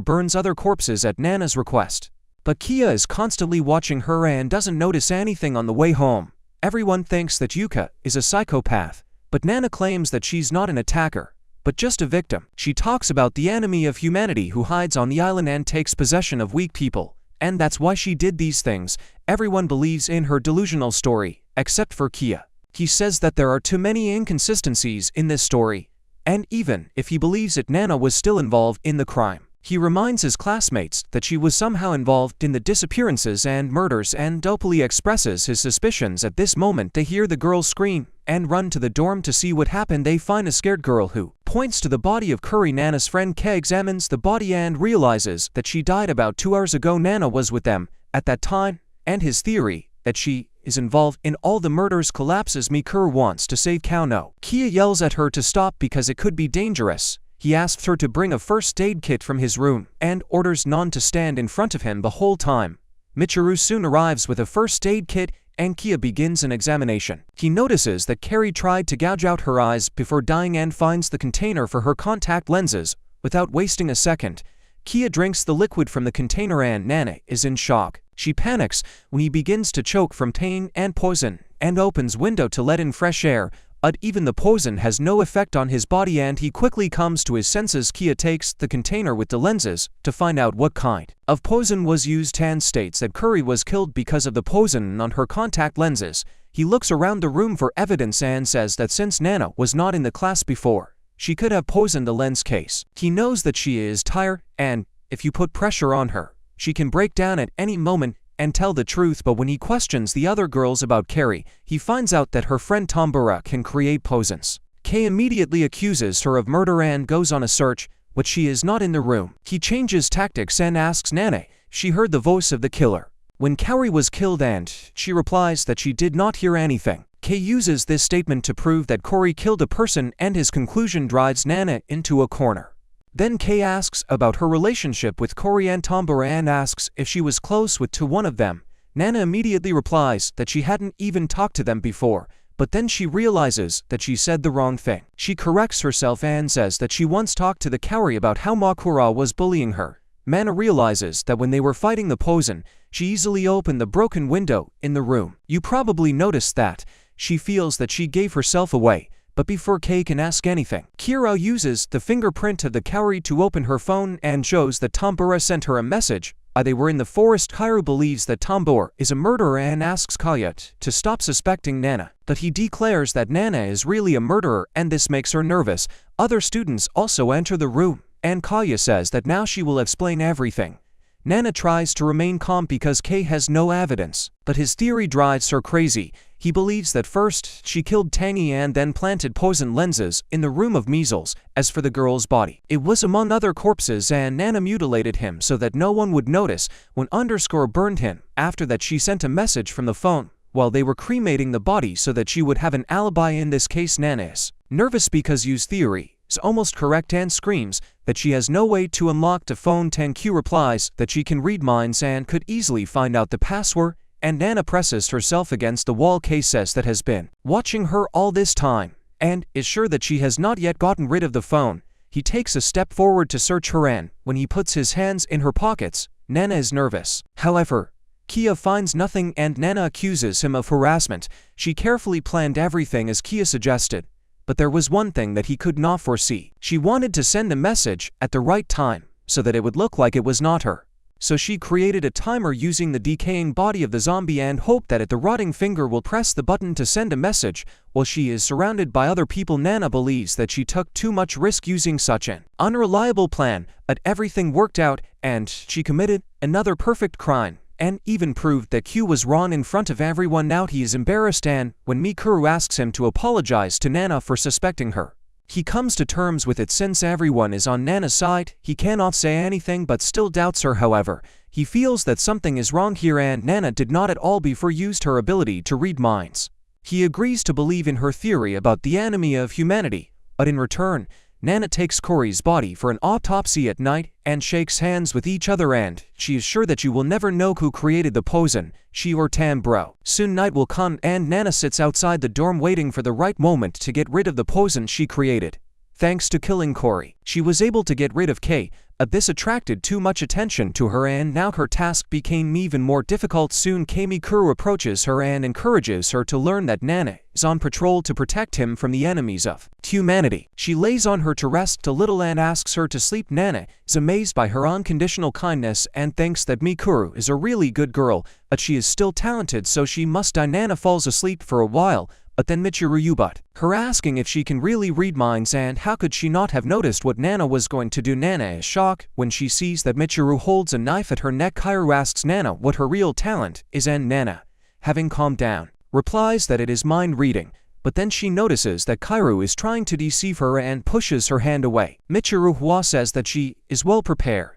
burns other corpses at Nana's request. But Kia is constantly watching her and doesn't notice anything on the way home. Everyone thinks that Yuka is a psychopath, but Nana claims that she's not an attacker, but just a victim. She talks about the enemy of humanity who hides on the island and takes possession of weak people, and that's why she did these things. Everyone believes in her delusional story, except for Kia. He says that there are too many inconsistencies in this story, and even if he believes it, Nana was still involved in the crime. He reminds his classmates that she was somehow involved in the disappearances and murders, and openly expresses his suspicions. At this moment, they hear the girl scream and run to the dorm to see what happened. They find a scared girl who points to the body of Curry. Nana's friend Kei examines the body and realizes that she died about 2 hours ago. Nana was with them at that time, and his theory that she is involved in all the murders collapses. Mikuru wants to save Kauno. Kia yells at her to stop because it could be dangerous. He asks her to bring a first aid kit from his room and orders Nan to stand in front of him the whole time. Michiru soon arrives with a first aid kit, and Kia begins an examination. He notices that Carrie tried to gouge out her eyes before dying and finds the container for her contact lenses. Without wasting a second, Kia drinks the liquid from the container, and Nana is in shock. She panics when he begins to choke from pain and poison and opens window to let in fresh air. But even the poison has no effect on his body, and he quickly comes to his senses. Kia takes the container with the lenses to find out what kind of poison was used. Tan states that Curry was killed because of the poison on her contact lenses. He looks around the room for evidence and says that since Nana was not in the class before, she could have poisoned the lens case. He knows that she is tired, and if you put pressure on her, she can break down at any moment and tell the truth. But when he questions the other girls about Carrie, he finds out that her friend Tambura can create poisons. Kei immediately accuses her of murder and goes on a search, but she is not in the room. He changes tactics and asks Nana if she heard the voice of the killer when Kaori was killed, and she replies that she did not hear anything. Kei uses this statement to prove that Cory killed a person, and his conclusion drives Nana into a corner. Then Kei asks about her relationship with Cory and Tambura and asks if she was close to one of them. Nana immediately replies that she hadn't even talked to them before, but then she realizes that she said the wrong thing. She corrects herself and says that she once talked to the Kaori about how Makura was bullying her. Mana realizes that when they were fighting the poison, she easily opened the broken window in the room. You probably noticed that. She feels that she gave herself away. But before Kei can ask anything, Kira uses the fingerprint of the Kaori to open her phone and shows that Tambura sent her a message. They were in the forest. Kaoru believes that Tambura is a murderer and asks Kaya to stop suspecting Nana, but he declares that Nana is really a murderer, and this makes her nervous. Other students also enter the room, and Kaya says that now she will explain everything. Nana tries to remain calm because Kei has no evidence, but his theory drives her crazy. He believes that first she killed Tangy and then planted poison lenses in the room of Measles. As for the girl's body, it was among other corpses, and Nana mutilated him so that no one would notice when burned him. After that, she sent a message from the phone while they were cremating the body so that she would have an alibi. In this case, Nana is nervous because Yu's theory is almost correct and screams that she has no way to unlock the phone. Q replies that she can read minds and could easily find out the password, and Nana presses herself against the wall. K says that has been watching her all this time, and is sure that she has not yet gotten rid of the phone. He takes a step forward to search her, and when he puts his hands in her pockets, Nana is nervous. However, Kia finds nothing and Nana accuses him of harassment. She carefully planned everything as Kia suggested, but there was one thing that he could not foresee. She wanted to send a message at the right time so that it would look like it was not her. So she created a timer using the decaying body of the zombie and hoped that the rotting finger will press the button to send a message while she is surrounded by other people. Nana believes that she took too much risk using such an unreliable plan, but everything worked out and she committed another perfect crime, and even proved that Q was wrong in front of everyone. Now he is embarrassed, and when Mikuru asks him to apologize to Nana for suspecting her, he comes to terms with it. Since everyone is on Nana's side, he cannot say anything but still doubts her. However, he feels that something is wrong here and Nana did not at all before used her ability to read minds. He agrees to believe in her theory about the enemy of humanity, but in return, Nana takes Corey's body for an autopsy at night and shakes hands with each other, and she is sure that you will never know who created the poison, she or Tam bro. Soon night will come and Nana sits outside the dorm waiting for the right moment to get rid of the poison she created. Thanks to killing Corey, she was able to get rid of K. This attracted too much attention to her and now her task became even more difficult. Soon Mikuru approaches her and encourages her to learn that Nana is on patrol to protect him from the enemies of humanity. She lays on her to rest a little and asks her to sleep. Nana is amazed by her unconditional kindness and thinks that Mikuru is a really good girl, but she is still talented so she must die. Nana falls asleep for a while, but then Michiru but her asking if she can really read minds and how could she not have noticed what Nana was going to do. Nana is shocked when she sees that Michiru holds a knife at her neck. Kairu asks Nana what her real talent is and Nana, having calmed down, replies that it is mind reading, but then she notices that Kairu is trying to deceive her and pushes her hand away. Michiru says that she is well prepared,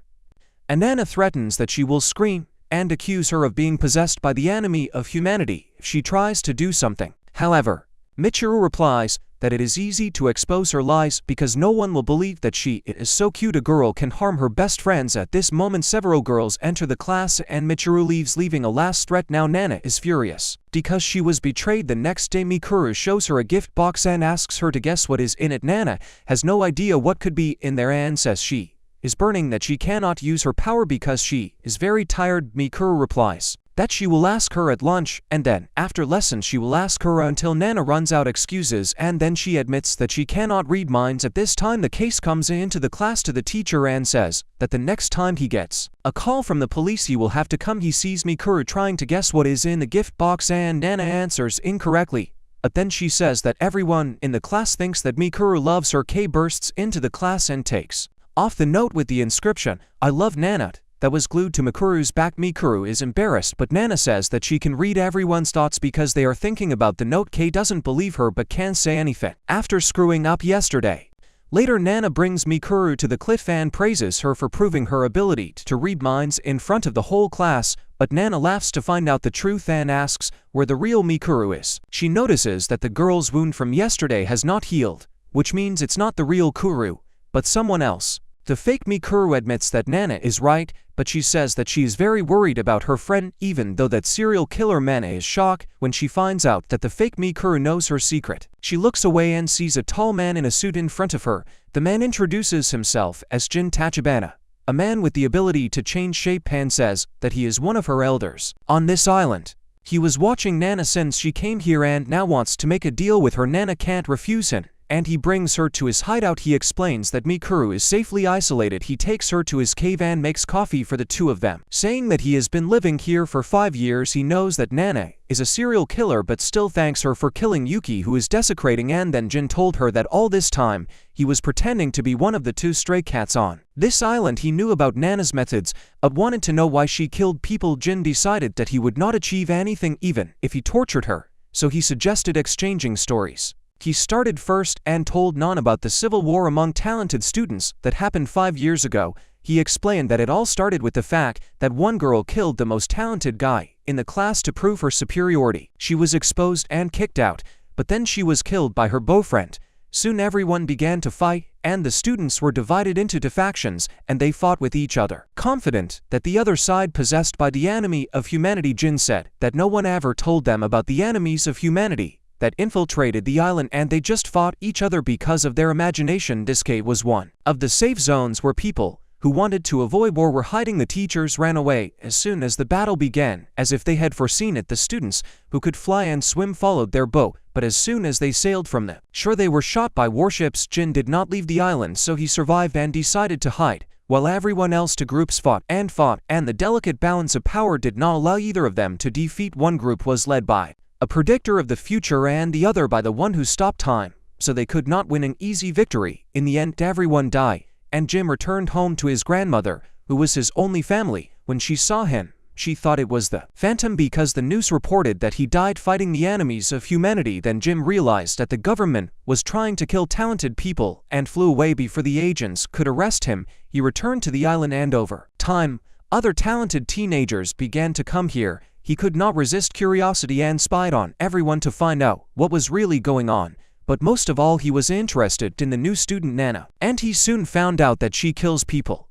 and Nana threatens that she will scream and accuse her of being possessed by the enemy of humanity if she tries to do something. However, Michiru replies that it is easy to expose her lies because no one will believe that she is so cute a girl can harm her best friends. At this moment several girls enter the class and Michiru leaves, leaving a last threat. Now Nana is furious because she was betrayed. The next day Mikuru shows her a gift box and asks her to guess what is in it. Nana has no idea what could be in there and says she is burning, that she cannot use her power because she is very tired. Mikuru replies that she will ask her at lunch, and then, after lessons she will ask her until Nana runs out excuses, and then she admits that she cannot read minds. At this time the case comes into the class to the teacher and says that the next time he gets a call from the police he will have to come. He sees Mikuru trying to guess what is in the gift box and Nana answers incorrectly, but then she says that everyone in the class thinks that Mikuru loves her. K bursts into the class and takes off the note with the inscription, "I love Nana," that was glued to Mikuru's back. Mikuru is embarrassed, but Nana says that she can read everyone's thoughts because they are thinking about the note. K doesn't believe her but can't say anything after screwing up yesterday. Later Nana brings Mikuru to the cliff and praises her for proving her ability to read minds in front of the whole class, but Nana laughs to find out the truth and asks where the real Mikuru is. She notices that the girl's wound from yesterday has not healed, which means it's not the real Kuru, but someone else. The fake Mikuru admits that Nana is right, but she says that she is very worried about her friend, even though that serial killer Nana is shocked when she finds out that the fake Mikuru knows her secret. She looks away and sees a tall man in a suit in front of her. The man introduces himself as Jin Tachibana, a man with the ability to change shape, and says that he is one of her elders on this island. He was watching Nana since she came here and now wants to make a deal with her. Nana can't refuse him, and he brings her to his hideout. He explains that Mikuru is safely isolated. He takes her to his cave and makes coffee for the two of them, saying that he has been living here for 5 years. He knows that Nana is a serial killer but still thanks her for killing Yuki, who is desecrating, and then Jin told her that all this time he was pretending to be one of the 2 stray cats on this island. He knew about Nana's methods but wanted to know why she killed people. Jin decided that he would not achieve anything even if he tortured her, so he suggested exchanging stories. He started first and told Nan about the civil war among talented students that happened 5 years ago. He explained that it all started with the fact that one girl killed the most talented guy in the class to prove her superiority. She was exposed and kicked out, but then she was killed by her boyfriend. Soon everyone began to fight, and the students were divided into two factions, and they fought with each other. Confident that the other side possessed by the enemy of humanity, Jin said that no one ever told them about the enemies of humanity that infiltrated the island, and they just fought each other because of their imagination. This cave was one of the safe zones where people who wanted to avoid war were hiding. The teachers ran away as soon as the battle began, as if they had foreseen it. The students who could fly and swim followed their boat, but as soon as they sailed from the shore they were shot by warships. Jin did not leave the island, so he survived and decided to hide, while everyone else to groups fought, and the delicate balance of power did not allow either of them to defeat. One group was led by a predictor of the future and the other by the one who stopped time, so they could not win an easy victory. In the end, everyone died, and Jim returned home to his grandmother, who was his only family. When she saw him, she thought it was the Phantom because the news reported that he died fighting the enemies of humanity. Then Jim realized that the government was trying to kill talented people and flew away before the agents could arrest him. He returned to the island, and over time, other talented teenagers began to come here. He could not resist curiosity and spied on everyone to find out what was really going on. But most of all, he was interested in the new student Nana, and he soon found out that she kills people.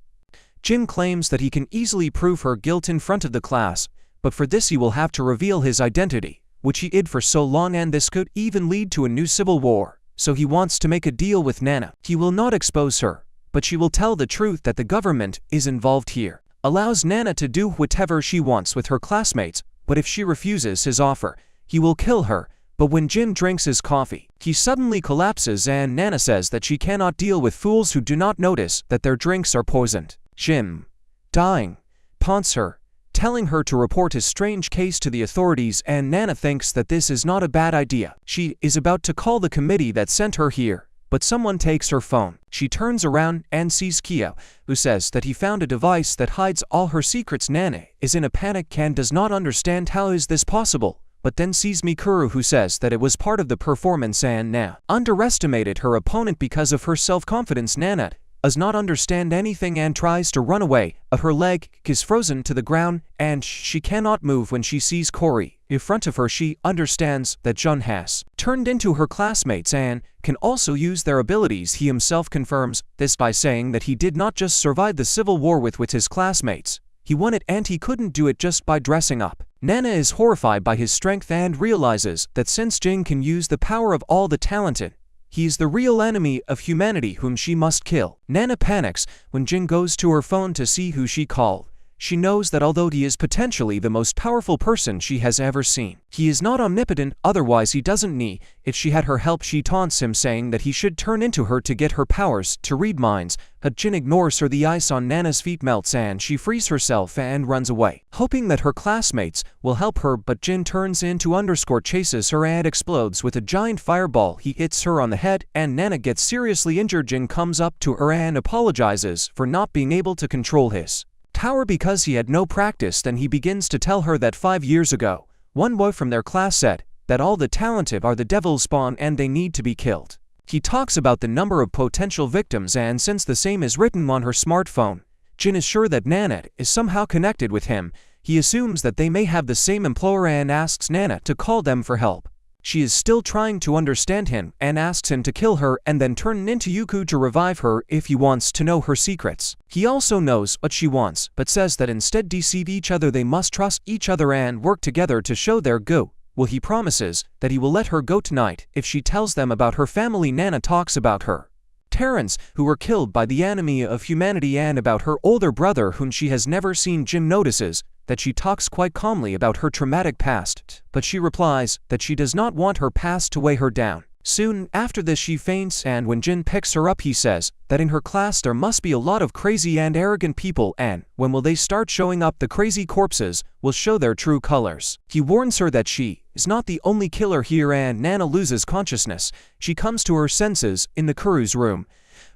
Jim claims that he can easily prove her guilt in front of the class, but for this he will have to reveal his identity, which he hid for so long, and this could even lead to a new civil war. So he wants to make a deal with Nana. He will not expose her, but she will tell the truth that the government is involved here. Allows Nana to do whatever she wants with her classmates, but if she refuses his offer, he will kill her. But when Jim drinks his coffee, he suddenly collapses, and Nana says that she cannot deal with fools who do not notice that their drinks are poisoned. Jim, dying, taunts her, telling her to report his strange case to the authorities, and Nana thinks that this is not a bad idea. She is about to call the committee that sent her here, but someone takes her phone. She turns around and sees Kyo, who says that he found a device that hides all her secrets. Nana is in a panic and does not understand how is this possible, but then sees Mikuru, who says that it was part of the performance, and Nana underestimated her opponent because of her self-confidence. Nana does not understand anything and tries to run away. Her leg is frozen to the ground, and she cannot move. When she sees Cory in front of her, she understands that Jun has turned into her classmates and can also use their abilities. He himself confirms this by saying that he did not just survive the civil war with his classmates. He won it, and he couldn't do it just by dressing up. Nana is horrified by his strength and realizes that since Jin can use the power of all the talented, he is the real enemy of humanity whom she must kill. Nana panics when Jin goes to her phone to see who she called. She knows that although he is potentially the most powerful person she has ever seen, he is not omnipotent, otherwise he doesn't need if she had her help. She taunts him, saying that he should turn into her to get her powers to read minds, but Jin ignores her. The ice on Nana's feet melts and she frees herself and runs away, hoping that her classmates will help her, but Jin turns into chases her and explodes with a giant fireball. He hits her on the head and Nana gets seriously injured. Jin comes up to her and apologizes for not being able to control his tower because he had no practice. Then he begins to tell her that 5 years ago, one boy from their class said that all the talented are the devil's spawn and they need to be killed. He talks about the number of potential victims, and since the same is written on her smartphone, Jin is sure that Nana is somehow connected with him. He assumes that they may have the same employer and asks Nana to call them for help. She is still trying to understand him and asks him to kill her and then turn into Yuku to revive her if he wants to know her secrets. He also knows what she wants, but says that instead deceive each other. They must trust each other and work together to show their go. Well, he promises that he will let her go tonight if she tells them about her family. Nana talks about her parents who were killed by the enemy of humanity and about her older brother whom she has never seen. Jim notices that she talks quite calmly about her traumatic past, but she replies that she does not want her past to weigh her down. Soon after this she faints, and when Jin picks her up he says that in her class there must be a lot of crazy and arrogant people, and when will they start showing up? The crazy corpses will show their true colors. He warns her that she is not the only killer here, and Nana loses consciousness. She comes to her senses in the Kuru's room,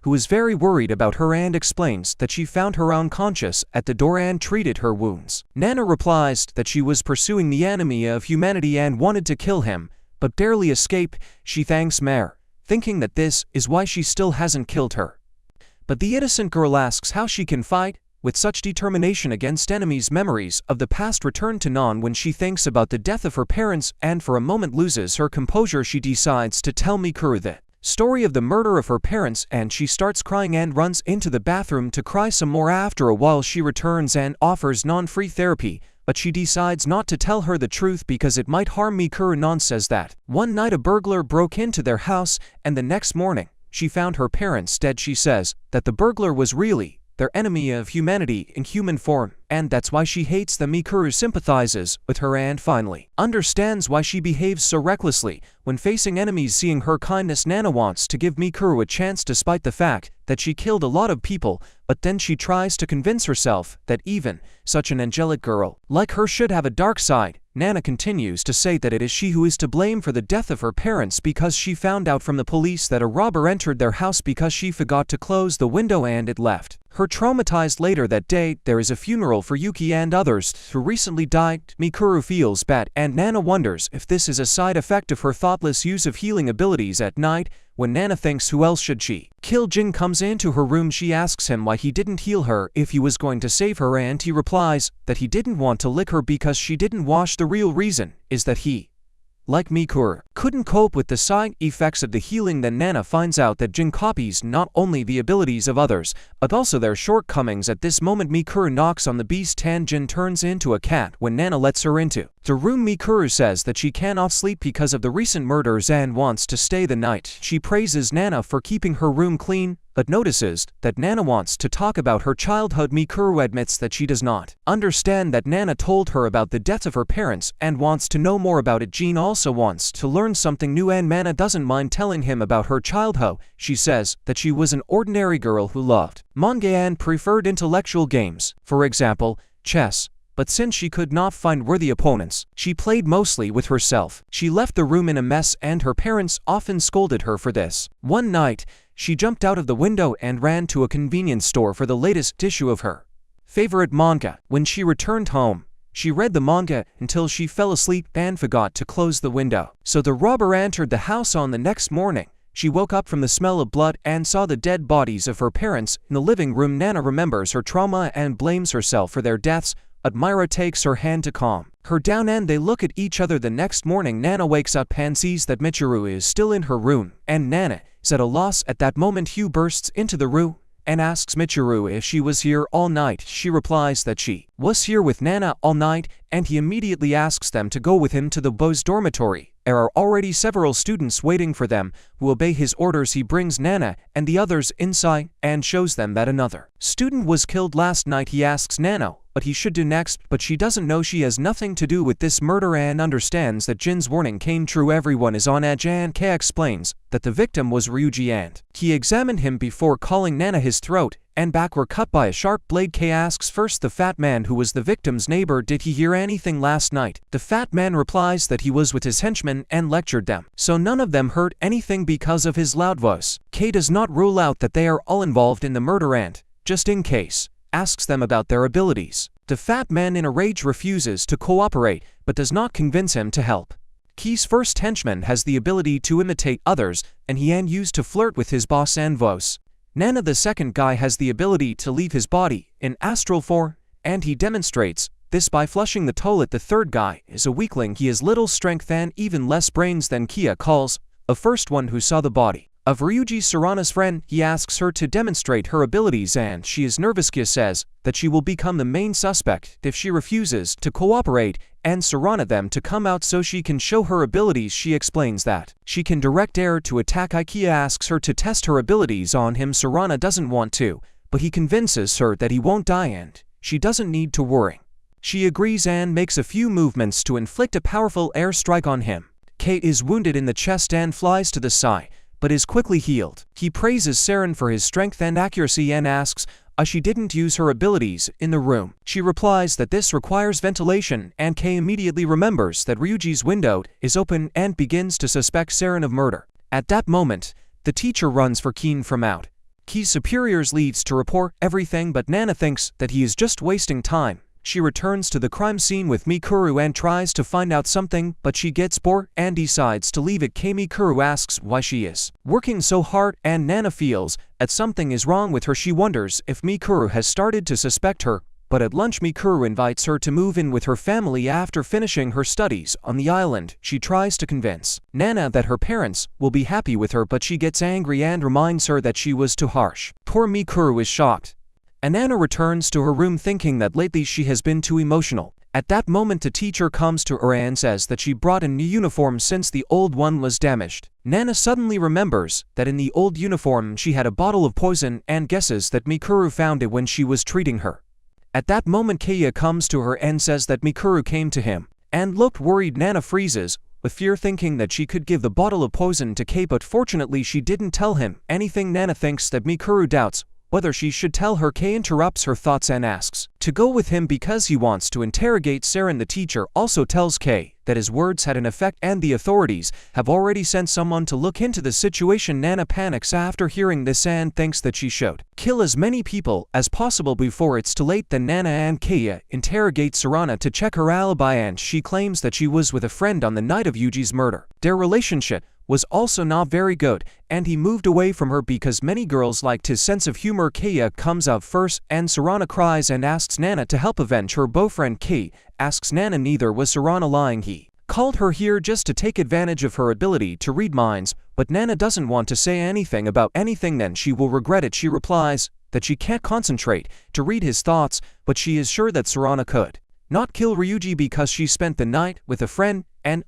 who is very worried about her and explains that she found her unconscious at the door and treated her wounds. Nana replies that she was pursuing the enemy of humanity and wanted to kill him, but barely escape. She thanks Mare, thinking that this is why she still hasn't killed her. But the innocent girl asks how she can fight with such determination against enemies. Memories of the past return to Nan when she thinks about the death of her parents and for a moment loses her composure. She decides to tell Mikuru that story of the murder of her parents, and she starts crying and runs into the bathroom to cry some more. After a while she returns and offers non-free therapy, but she decides not to tell her the truth because it might harm Mikuru. Non says that one night a burglar broke into their house, and the next morning she found her parents dead. She says that the burglar was really their enemy of humanity in human form, and that's why she hates them. Mikuru sympathizes with her and finally understands why she behaves so recklessly when facing enemies. Seeing her kindness, Nana wants to give Mikuru a chance despite the fact that she killed a lot of people, but then she tries to convince herself that even such an angelic girl like her should have a dark side. Nana continues to say that it is she who is to blame for the death of her parents because she found out from the police that a robber entered their house because she forgot to close the window and it left her traumatized. Later that day, there is a funeral for Yuki and others who recently died. Mikuru feels bad, and Nana wonders if this is a side effect of her thoughtless use of healing abilities. At night, when Nana thinks who else should she kill, Jin comes into her room. She asks him why he didn't heal her if he was going to save her, and he replies that he didn't want to lick her because she didn't wash. The real reason is that he, like Mikuru, couldn't cope with the side effects of the healing. Then Nana finds out that Jin copies not only the abilities of others, but also their shortcomings. At this moment Mikuru knocks on the beast and Jin turns into a cat when Nana lets her into the room. Mikuru says that she cannot sleep because of the recent murders and wants to stay the night. She praises Nana for keeping her room clean, but notices that Nana wants to talk about her childhood. Mikuru admits that she does not understand that Nana told her about the death of her parents and wants to know more about it. Jin also wants to learn something new, and Nana doesn't mind telling him about her childhood. She says that she was an ordinary girl who loved manga and preferred intellectual games, for example, chess. But since she could not find worthy opponents, she played mostly with herself. She left the room in a mess, and her parents often scolded her for this. One night, she jumped out of the window and ran to a convenience store for the latest issue of her favorite manga. When she returned home, she read the manga until she fell asleep and forgot to close the window. So the robber entered the house. On the next morning, she woke up from the smell of blood and saw the dead bodies of her parents in the living room. Nana remembers her trauma and blames herself for their deaths. Admira takes her hand to calm her down and they look at each other. The next morning Nana wakes up and sees that Michiru is still in her room, and Nana is at a loss. At that moment Hugh bursts into the room and asks Michiru if she was here all night. She replies that she was here with Nana all night, and he immediately asks them to go with him to the boys' dormitory. There are already several students waiting for them who obey his orders. He brings Nana and the others inside and shows them that another student was killed last night. He asks Nana what he should do next, but she doesn't know she has nothing to do with this murder and understands that Jin's warning came true. Everyone is on edge, and Kei explains that the victim was Ryuji and he examined him before calling Nana. His throat and back were cut by a sharp blade. Kei asks first the fat man who was the victim's neighbor, did he hear anything last night? The fat man replies that he was with his henchmen and lectured them, so none of them heard anything because of his loud voice. Kei does not rule out that they are all involved in the murder and, just in case, asks them about their abilities. The fat man in a rage refuses to cooperate, but does not convince him to help. Kei's first henchman has the ability to imitate others, and he used to flirt with his boss and voice. Nana, the second guy, has the ability to leave his body in astral form, and he demonstrates this by flushing the toilet. The third guy is a weakling. He has little strength and even less brains than Kia calls a first one who saw the body of Ryuji, Sarana's friend. He asks her to demonstrate her abilities and she is nervous. Kia says that she will become the main suspect if she refuses to cooperate and Sarana them to come out so she can show her abilities. She explains that she can direct air to attack. Ikea asks her to test her abilities on him. Sarana doesn't want to, but he convinces her that he won't die and she doesn't need to worry. She agrees and makes a few movements to inflict a powerful air strike on him. Kei is wounded in the chest and flies to the side, but is quickly healed. He praises Saren for his strength and accuracy and asks why she didn't use her abilities in the room. She replies that this requires ventilation, and Kei immediately remembers that Ryuji's window is open and begins to suspect Saren of murder. At that moment, the teacher runs for Keen from out. Kei's superiors leads to report everything, but Nana thinks that he is just wasting time. She returns to the crime scene with Mikuru and tries to find out something, but she gets bored and decides to leave it. Mikuru asks why she is working so hard, and Nana feels that something is wrong with her. She wonders if Mikuru has started to suspect her, but at lunch Mikuru invites her to move in with her family after finishing her studies on the island. She tries to convince Nana that her parents will be happy with her, but she gets angry and reminds her that she was too harsh. Poor Mikuru is shocked, and Nana returns to her room thinking that lately she has been too emotional. At that moment, a teacher comes to her and says that she brought a new uniform since the old one was damaged. Nana suddenly remembers that in the old uniform she had a bottle of poison and guesses that Mikuru found it when she was treating her. At that moment, Keiya comes to her and says that Mikuru came to him and looked worried. Nana freezes with fear, thinking that she could give the bottle of poison to Kei, but fortunately she didn't tell him anything. Nana thinks that Mikuru doubts whether she should tell her. Kei interrupts her thoughts and asks to go with him because he wants to interrogate Saren. The teacher also tells Kei that his words had an effect and the authorities have already sent someone to look into the situation. Nana panics after hearing this and thinks that she should kill as many people as possible before it's too late. Then Nana and Keiya interrogate Sarana to check her alibi, and she claims that she was with a friend on the night of Yuji's murder. Their relationship was also not very good, and he moved away from her because many girls liked his sense of humor. Keiya comes out first, and Sarana cries and asks Nana to help avenge her boyfriend. Kei asks Nana neither was Sarana lying. He called her here just to take advantage of her ability to read minds, but Nana doesn't want to say anything about anything, then she will regret it. She replies that she can't concentrate to read his thoughts, but she is sure that Sarana could not kill Ryuji because she spent the night with a friend and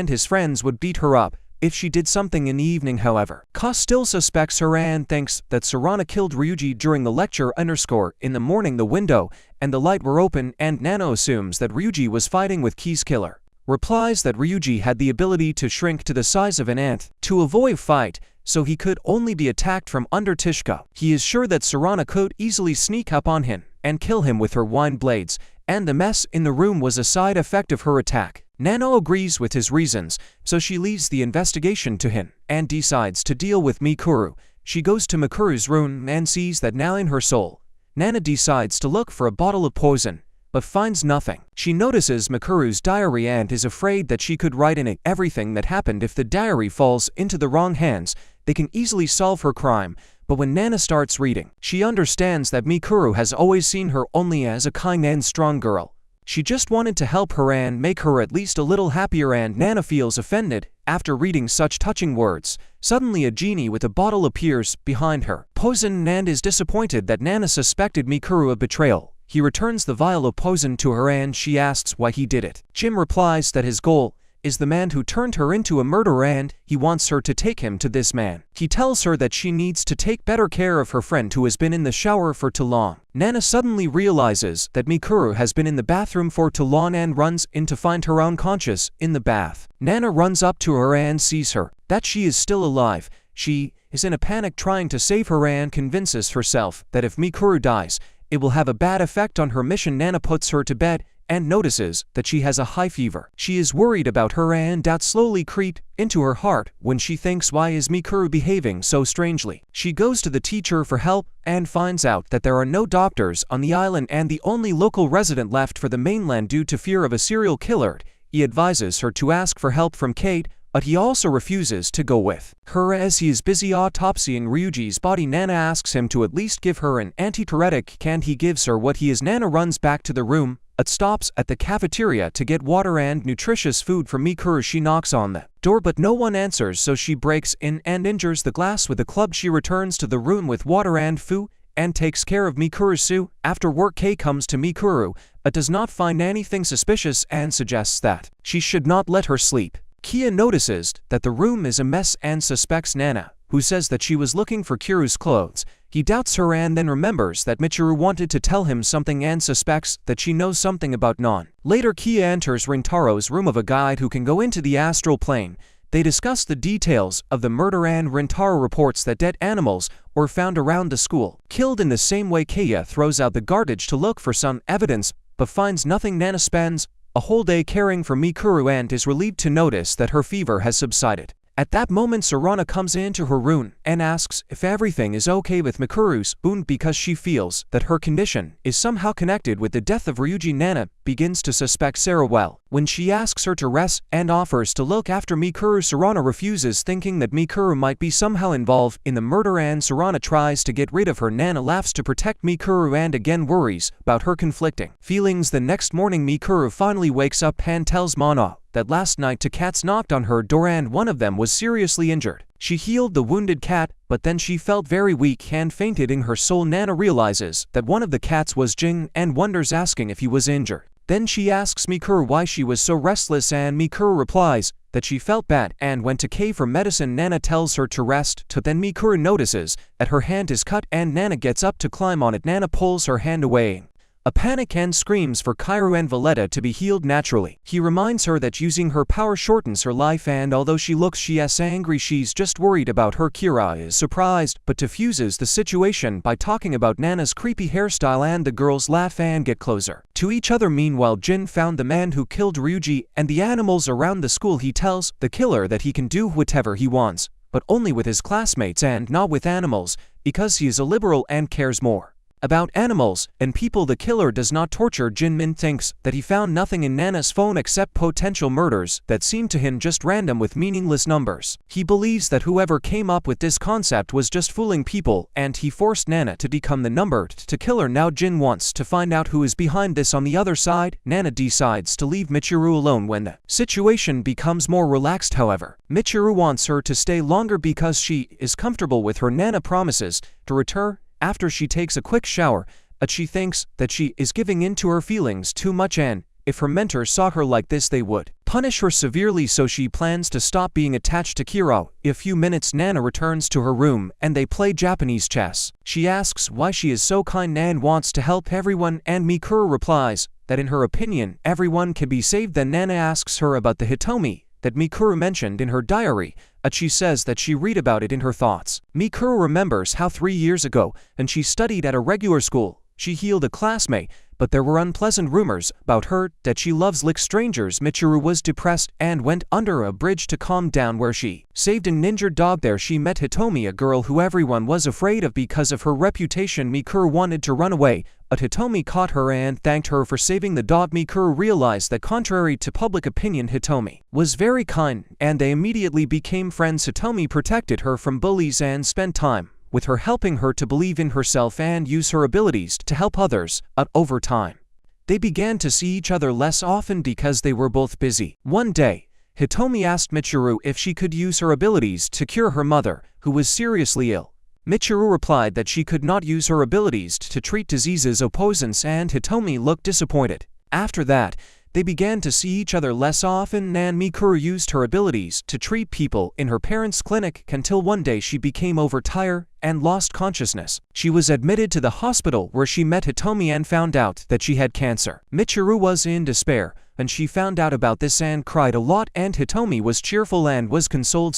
his friends would beat her up if she did something in the evening. However, Ka still suspects her and thinks that Sarana killed Ryuji during the lecture. In the morning, the window and the light were open, and Nana assumes that Ryuji was fighting with Kei's killer. Replies that Ryuji had the ability to shrink to the size of an ant to avoid fight, so he could only be attacked from under Tishka. He is sure that Sarana could easily sneak up on him and kill him with her wine blades, and the mess in the room was a side effect of her attack. Nana agrees with his reasons, so she leaves the investigation to him and decides to deal with Mikuru. She goes to Mikuru's room and sees that now in her soul, Nana decides to look for a bottle of poison, but finds nothing. She notices Mikuru's diary and is afraid that she could write in it everything that happened. If the diary falls into the wrong hands, they can easily solve her crime. But when Nana starts reading, she understands that Mikuru has always seen her only as a kind and strong girl. She just wanted to help her and make her at least a little happier, and Nana feels offended after reading such touching words. Suddenly a genie with a bottle appears behind her, poison, and is disappointed that Nana suspected Mikuru of betrayal. He returns the vial of poison to her and she asks why he did it. Jim replies that his goal is the man who turned her into a murderer and he wants her to take him to this man. He tells her that she needs to take better care of her friend who has been in the shower for too long. Nana suddenly realizes that Mikuru has been in the bathroom for too long and runs in to find her unconscious in the bath. Nana runs up to her and sees her that she is still alive. She is in a panic trying to save her and convinces herself that if Mikuru dies, it will have a bad effect on her mission. Nana puts her to bed and notices that she has a high fever. She is worried about her and doubts slowly creep into her heart when she thinks, why is Mikuru behaving so strangely? She goes to the teacher for help and finds out that there are no doctors on the island and the only local resident left for the mainland due to fear of a serial killer. He advises her to ask for help from Kate, but he also refuses to go with her as he is busy autopsying Ryuji's body. Nana asks him to at least give her an antipyretic and he gives her what he is. Nana runs back to the room, but stops at the cafeteria to get water and nutritious food for Mikuru. She knocks on the door but no one answers, so she breaks in and injures the glass with a club. She returns to the room with water and food and takes care of Mikuru. After work, Kei comes to Mikuru but does not find anything suspicious and suggests that she should not let her sleep. Keiya notices that the room is a mess and suspects Nana, who says that she was looking for Kiru's clothes. He doubts her and then remembers that Michiru wanted to tell him something and suspects that she knows something about Non. Later, Keiya enters Rintaro's room of a guide who can go into the astral plane. They discuss the details of the murder and Rintaro reports that dead animals were found around the school, killed in the same way. Keiya throws out the garbage to look for some evidence but finds nothing. Nana spends a whole day caring for Mikuru and is relieved to notice that her fever has subsided. At that moment Sarana comes into her room and asks if everything is okay with Mikuru's wound because she feels that her condition is somehow connected with the death of Ryuji. Nana begins to suspect Sarah well. When she asks her to rest and offers to look after Mikuru, Sarana refuses, thinking that Mikuru might be somehow involved in the murder, and Sarana tries to get rid of her. Nana laughs to protect Mikuru and again worries about her conflicting feelings. The next morning Mikuru finally wakes up and tells Mana that last night two cats knocked on her door and one of them was seriously injured. She healed the wounded cat, but then she felt very weak and fainted in her soul. Nana realizes that one of the cats was Jing and wonders, asking if he was injured. Then she asks Mikuru why she was so restless, and Mikuru replies that she felt bad and went to cave for medicine. Nana tells her to rest, then Mikuru notices that her hand is cut and Nana gets up to climb on it. Nana pulls her hand away. A panic and screams for Kaoru and Valletta to be healed naturally. He reminds her that using her power shortens her life, and although she looks angry, she's just worried about her. Kira is surprised but diffuses the situation by talking about Nana's creepy hairstyle, and the girls laugh and get closer to each other. Meanwhile, Jin found the man who killed Ryuji and the animals around the school. He tells the killer that he can do whatever he wants, but only with his classmates and not with animals, because he is a liberal and cares more about animals and people. The killer does not torture Jinmin thinks that he found nothing in Nana's phone except potential murders that seem to him just random with meaningless numbers. He believes that whoever came up with this concept was just fooling people, and he forced Nana to become the number to kill her. Now Jin wants to find out who is behind this. On the other side, Nana decides to leave Michiru alone when the situation becomes more relaxed. However, Michiru wants her to stay longer because she is comfortable with her. Nana promises to return after she takes a quick shower, but she thinks that she is giving in to her feelings too much, and if her mentor saw her like this they would punish her severely, so she plans to stop being attached to Kira. In a few minutes Nana returns to her room and they play Japanese chess. She asks why she is so kind and wants to help everyone, and Mikuru replies that in her opinion everyone can be saved. Then Nana asks her about the Hitomi that Mikuru mentioned in her diary, but she says that she read about it in her thoughts. Mikuru remembers how 3 years ago, when she studied at a regular school, she healed a classmate, but there were unpleasant rumors about her that she loves lick strangers. Michiru was depressed and went under a bridge to calm down, where she saved an injured dog. There she met Hitomi, a girl who everyone was afraid of because of her reputation. Mikuru wanted to run away, but Hitomi caught her and thanked her for saving the dog. Mikuru realized that contrary to public opinion, Hitomi was very kind, and they immediately became friends. Hitomi protected her from bullies and spent time with her, helping her to believe in herself and use her abilities to help others. Over time, they began to see each other less often because they were both busy. One day, Hitomi asked Michiru if she could use her abilities to cure her mother, who was seriously ill. Michiru replied that she could not use her abilities to treat diseases opposants, and Hitomi looked disappointed. After that, they began to see each other less often, and Mikuru used her abilities to treat people in her parents' clinic until one day she became overtired and lost consciousness. She was admitted to the hospital where she met Hitomi and found out that she had cancer. Michiru was in despair, and she found out about this and cried a lot, and Hitomi was cheerful and was consoled.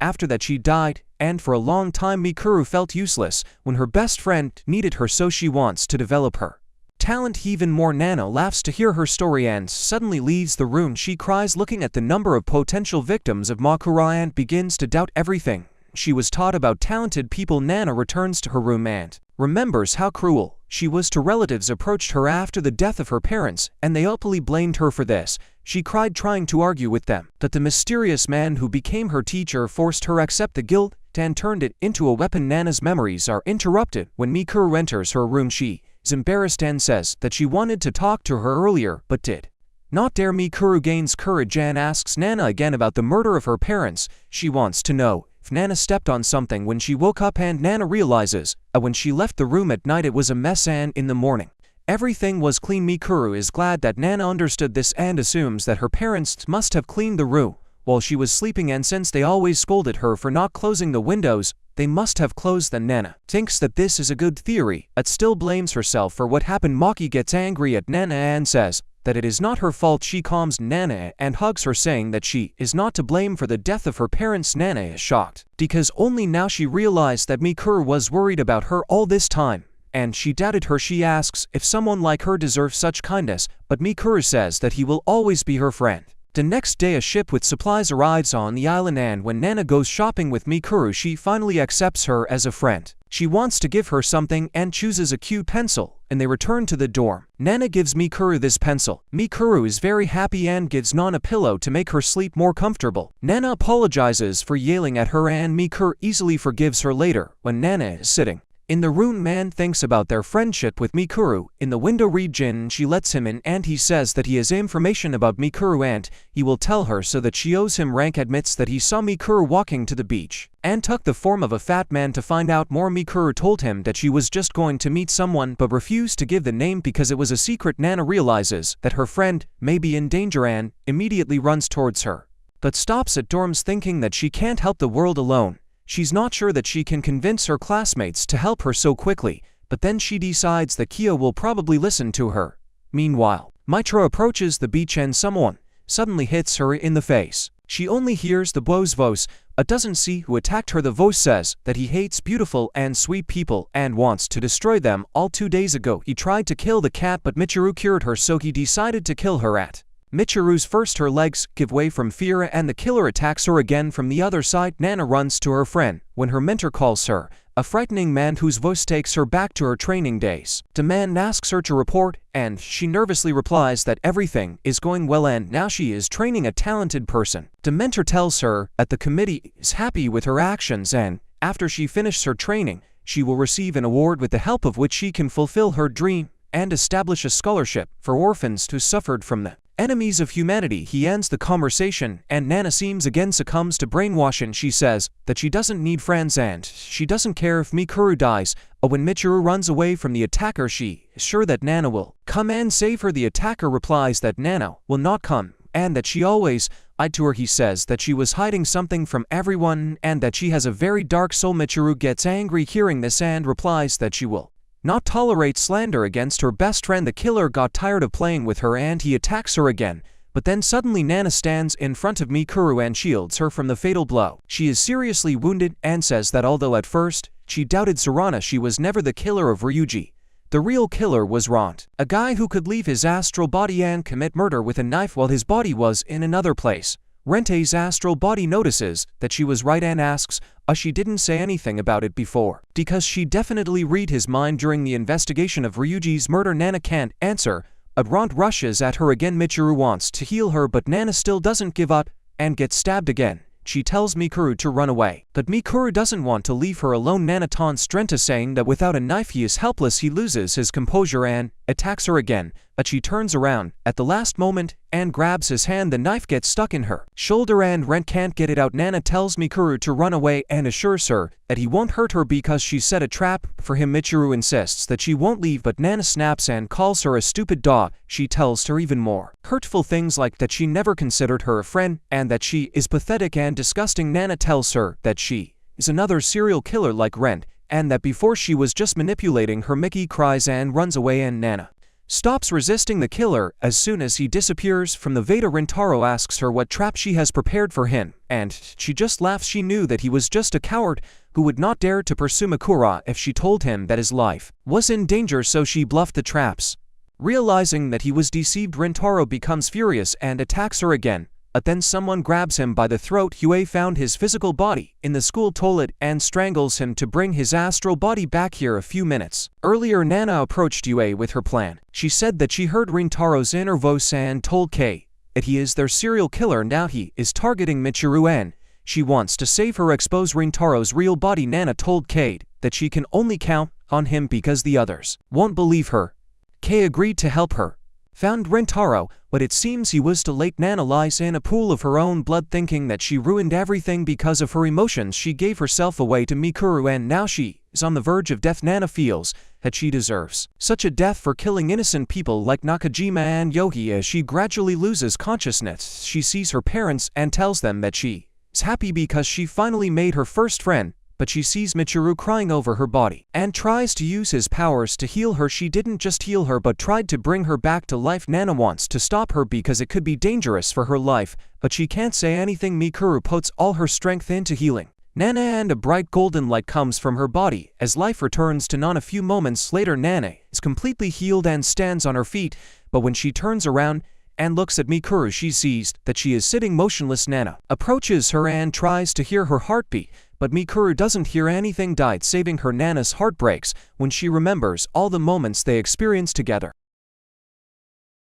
After that she died, and for a long time Mikuru felt useless when her best friend needed her, so she wants to develop her talent even more. Nana laughs to hear her story and suddenly leaves the room. She cries looking at the number of potential victims of Makura and begins to doubt everything she was taught about talented people. Nana returns to her room and remembers how cruel she was to relatives approached her after the death of her parents, and they openly blamed her for this. She cried trying to argue with them, but the mysterious man who became her teacher forced her accept the guilt and turned it into a weapon. Nana's memories are interrupted when Mikuru enters her room. She is embarrassed and says that she wanted to talk to her earlier but did not dare. Mikuru gains courage and asks Nana again about the murder of her parents. She wants to know if Nana stepped on something when she woke up, and Nana realizes that when she left the room at night it was a mess, and in the morning everything was clean. Mikuru is glad that Nana understood this and assumes that her parents must have cleaned the room while she was sleeping, and since they always scolded her for not closing the windows, they must have closed them. Nana thinks that this is a good theory, but still blames herself for what happened. Maki gets angry at Nana and says that it is not her fault. She calms Nana and hugs her, saying that she is not to blame for the death of her parents. Nana is shocked because only now she realized that Mikuru was worried about her all this time, and she doubted her. She asks if someone like her deserves such kindness, but Mikuru says that he will always be her friend. The next day a ship with supplies arrives on the island, and when Nana goes shopping with Mikuru, she finally accepts her as a friend. She wants to give her something and chooses a cute pencil, and they return to the dorm. Nana gives Mikuru this pencil. Mikuru is very happy and gives Nana a pillow to make her sleep more comfortable. Nana apologizes for yelling at her, and Mikuru easily forgives her later when Nana is sitting in the room. Man thinks about their friendship with Mikuru. In the window region, she lets him in and he says that he has information about Mikuru and he will tell her so that she owes him rank. Admits that he saw Mikuru walking to the beach and took the form of a fat man to find out more. Mikuru told him that she was just going to meet someone but refused to give the name because it was a secret. Nana realizes that her friend may be in danger and immediately runs towards her, but stops at dorms thinking that she can't help the world alone. She's not sure that she can convince her classmates to help her so quickly, but then she decides that Kia will probably listen to her. Meanwhile, Mitra approaches the beach and someone suddenly hits her in the face. She only hears the bo's voice, but doesn't see who attacked her. The voice says that he hates beautiful and sweet people and wants to destroy them all. 2 days ago he tried to kill the cat, but Michiru cured her, so he decided to kill her at Michiru's first. Her legs give way from fear and the killer attacks her again from the other side. Nana runs to her friend when her mentor calls her, a frightening man whose voice takes her back to her training days. The man asks her to report and she nervously replies that everything is going well and now she is training a talented person. The mentor tells her that the committee is happy with her actions and after she finishes her training, she will receive an award with the help of which she can fulfill her dream and establish a scholarship for orphans who suffered from the enemies of humanity. He ends the conversation and Nana seems again succumbs to brainwashing. She says that she doesn't need friends and she doesn't care if Mikuru dies. When Michiru runs away from the attacker, she is sure that Nana will come and save her. The attacker replies that Nana will not come and that she always lied to her. He says that she was hiding something from everyone and that she has a very dark soul. Michiru gets angry hearing this and replies that she will not tolerate slander against her best friend. The killer got tired of playing with her and he attacks her again, but then suddenly Nana stands in front of Mikuru and shields her from the fatal blow. She is seriously wounded and says that although at first she doubted Sarana, she was never the killer of Ryuji. The real killer was Rant, a guy who could leave his astral body and commit murder with a knife while his body was in another place. Rente's astral body notices that she was right and asks, she didn't say anything about it before, because she definitely read his mind during the investigation of Ryuji's murder. Nana can't answer, Rant rushes at her again. Michiru wants to heal her, but Nana still doesn't give up and gets stabbed again. She tells Mikuru to run away, but Mikuru doesn't want to leave her alone. Nana taunts Renta saying that without a knife he is helpless. He loses his composure and attacks her again, but she turns around at the last moment and grabs his hand. The knife gets stuck in her shoulder and Rent can't get it out. Nana tells Mikuru to run away and assures her that he won't hurt her because she set a trap for him. Michiru insists that she won't leave, but Nana snaps and calls her a stupid dog. She tells her even more hurtful things like that she never considered her a friend and that she is pathetic and disgusting. Nana tells her that she is another serial killer like Rent and that before she was just manipulating her. Mickey cries and runs away and Nana stops resisting the killer as soon as he disappears from the Veda. Rintaro asks her what trap she has prepared for him, and she just laughs. She knew that he was just a coward who would not dare to pursue Mikura if she told him that his life was in danger, so she bluffed the traps. Realizing that he was deceived, Rintaro becomes furious and attacks her again, but then someone grabs him by the throat. Yue found his physical body in the school toilet and strangles him to bring his astral body back here. A few minutes earlier, Nana approached Yue with her plan. She said that she heard Rintaro's inner voice and told Kei that he is their serial killer. Now he is targeting Michiru and she wants to save her. Expose Rintaro's real body. Nana told Kei that she can only count on him because the others won't believe her. Kei agreed to help her. Found Rintaro, but it seems he was too late. Nana lies in a pool of her own blood thinking that she ruined everything because of her emotions. She gave herself away to Mikuru and now she is on the verge of death. Nana feels that she deserves such a death for killing innocent people like Nakajima and Yogi. As she gradually loses consciousness, she sees her parents and tells them that she is happy because she finally made her first friend. But she sees Michiru crying over her body and tries to use his powers to heal her. She didn't just heal her but tried to bring her back to life. Nana wants to stop her because it could be dangerous for her life, but she can't say anything. Mikuru puts all her strength into healing Nana and a bright golden light comes from her body as life returns to Nana. A few moments later, Nana is completely healed and stands on her feet, but when she turns around and looks at Mikuru. She sees that she is sitting motionless. Nana approaches her and tries to hear her heartbeat, but Mikuru doesn't hear anything. Died saving her. Nana's heart breaks when she remembers all the moments they experienced together.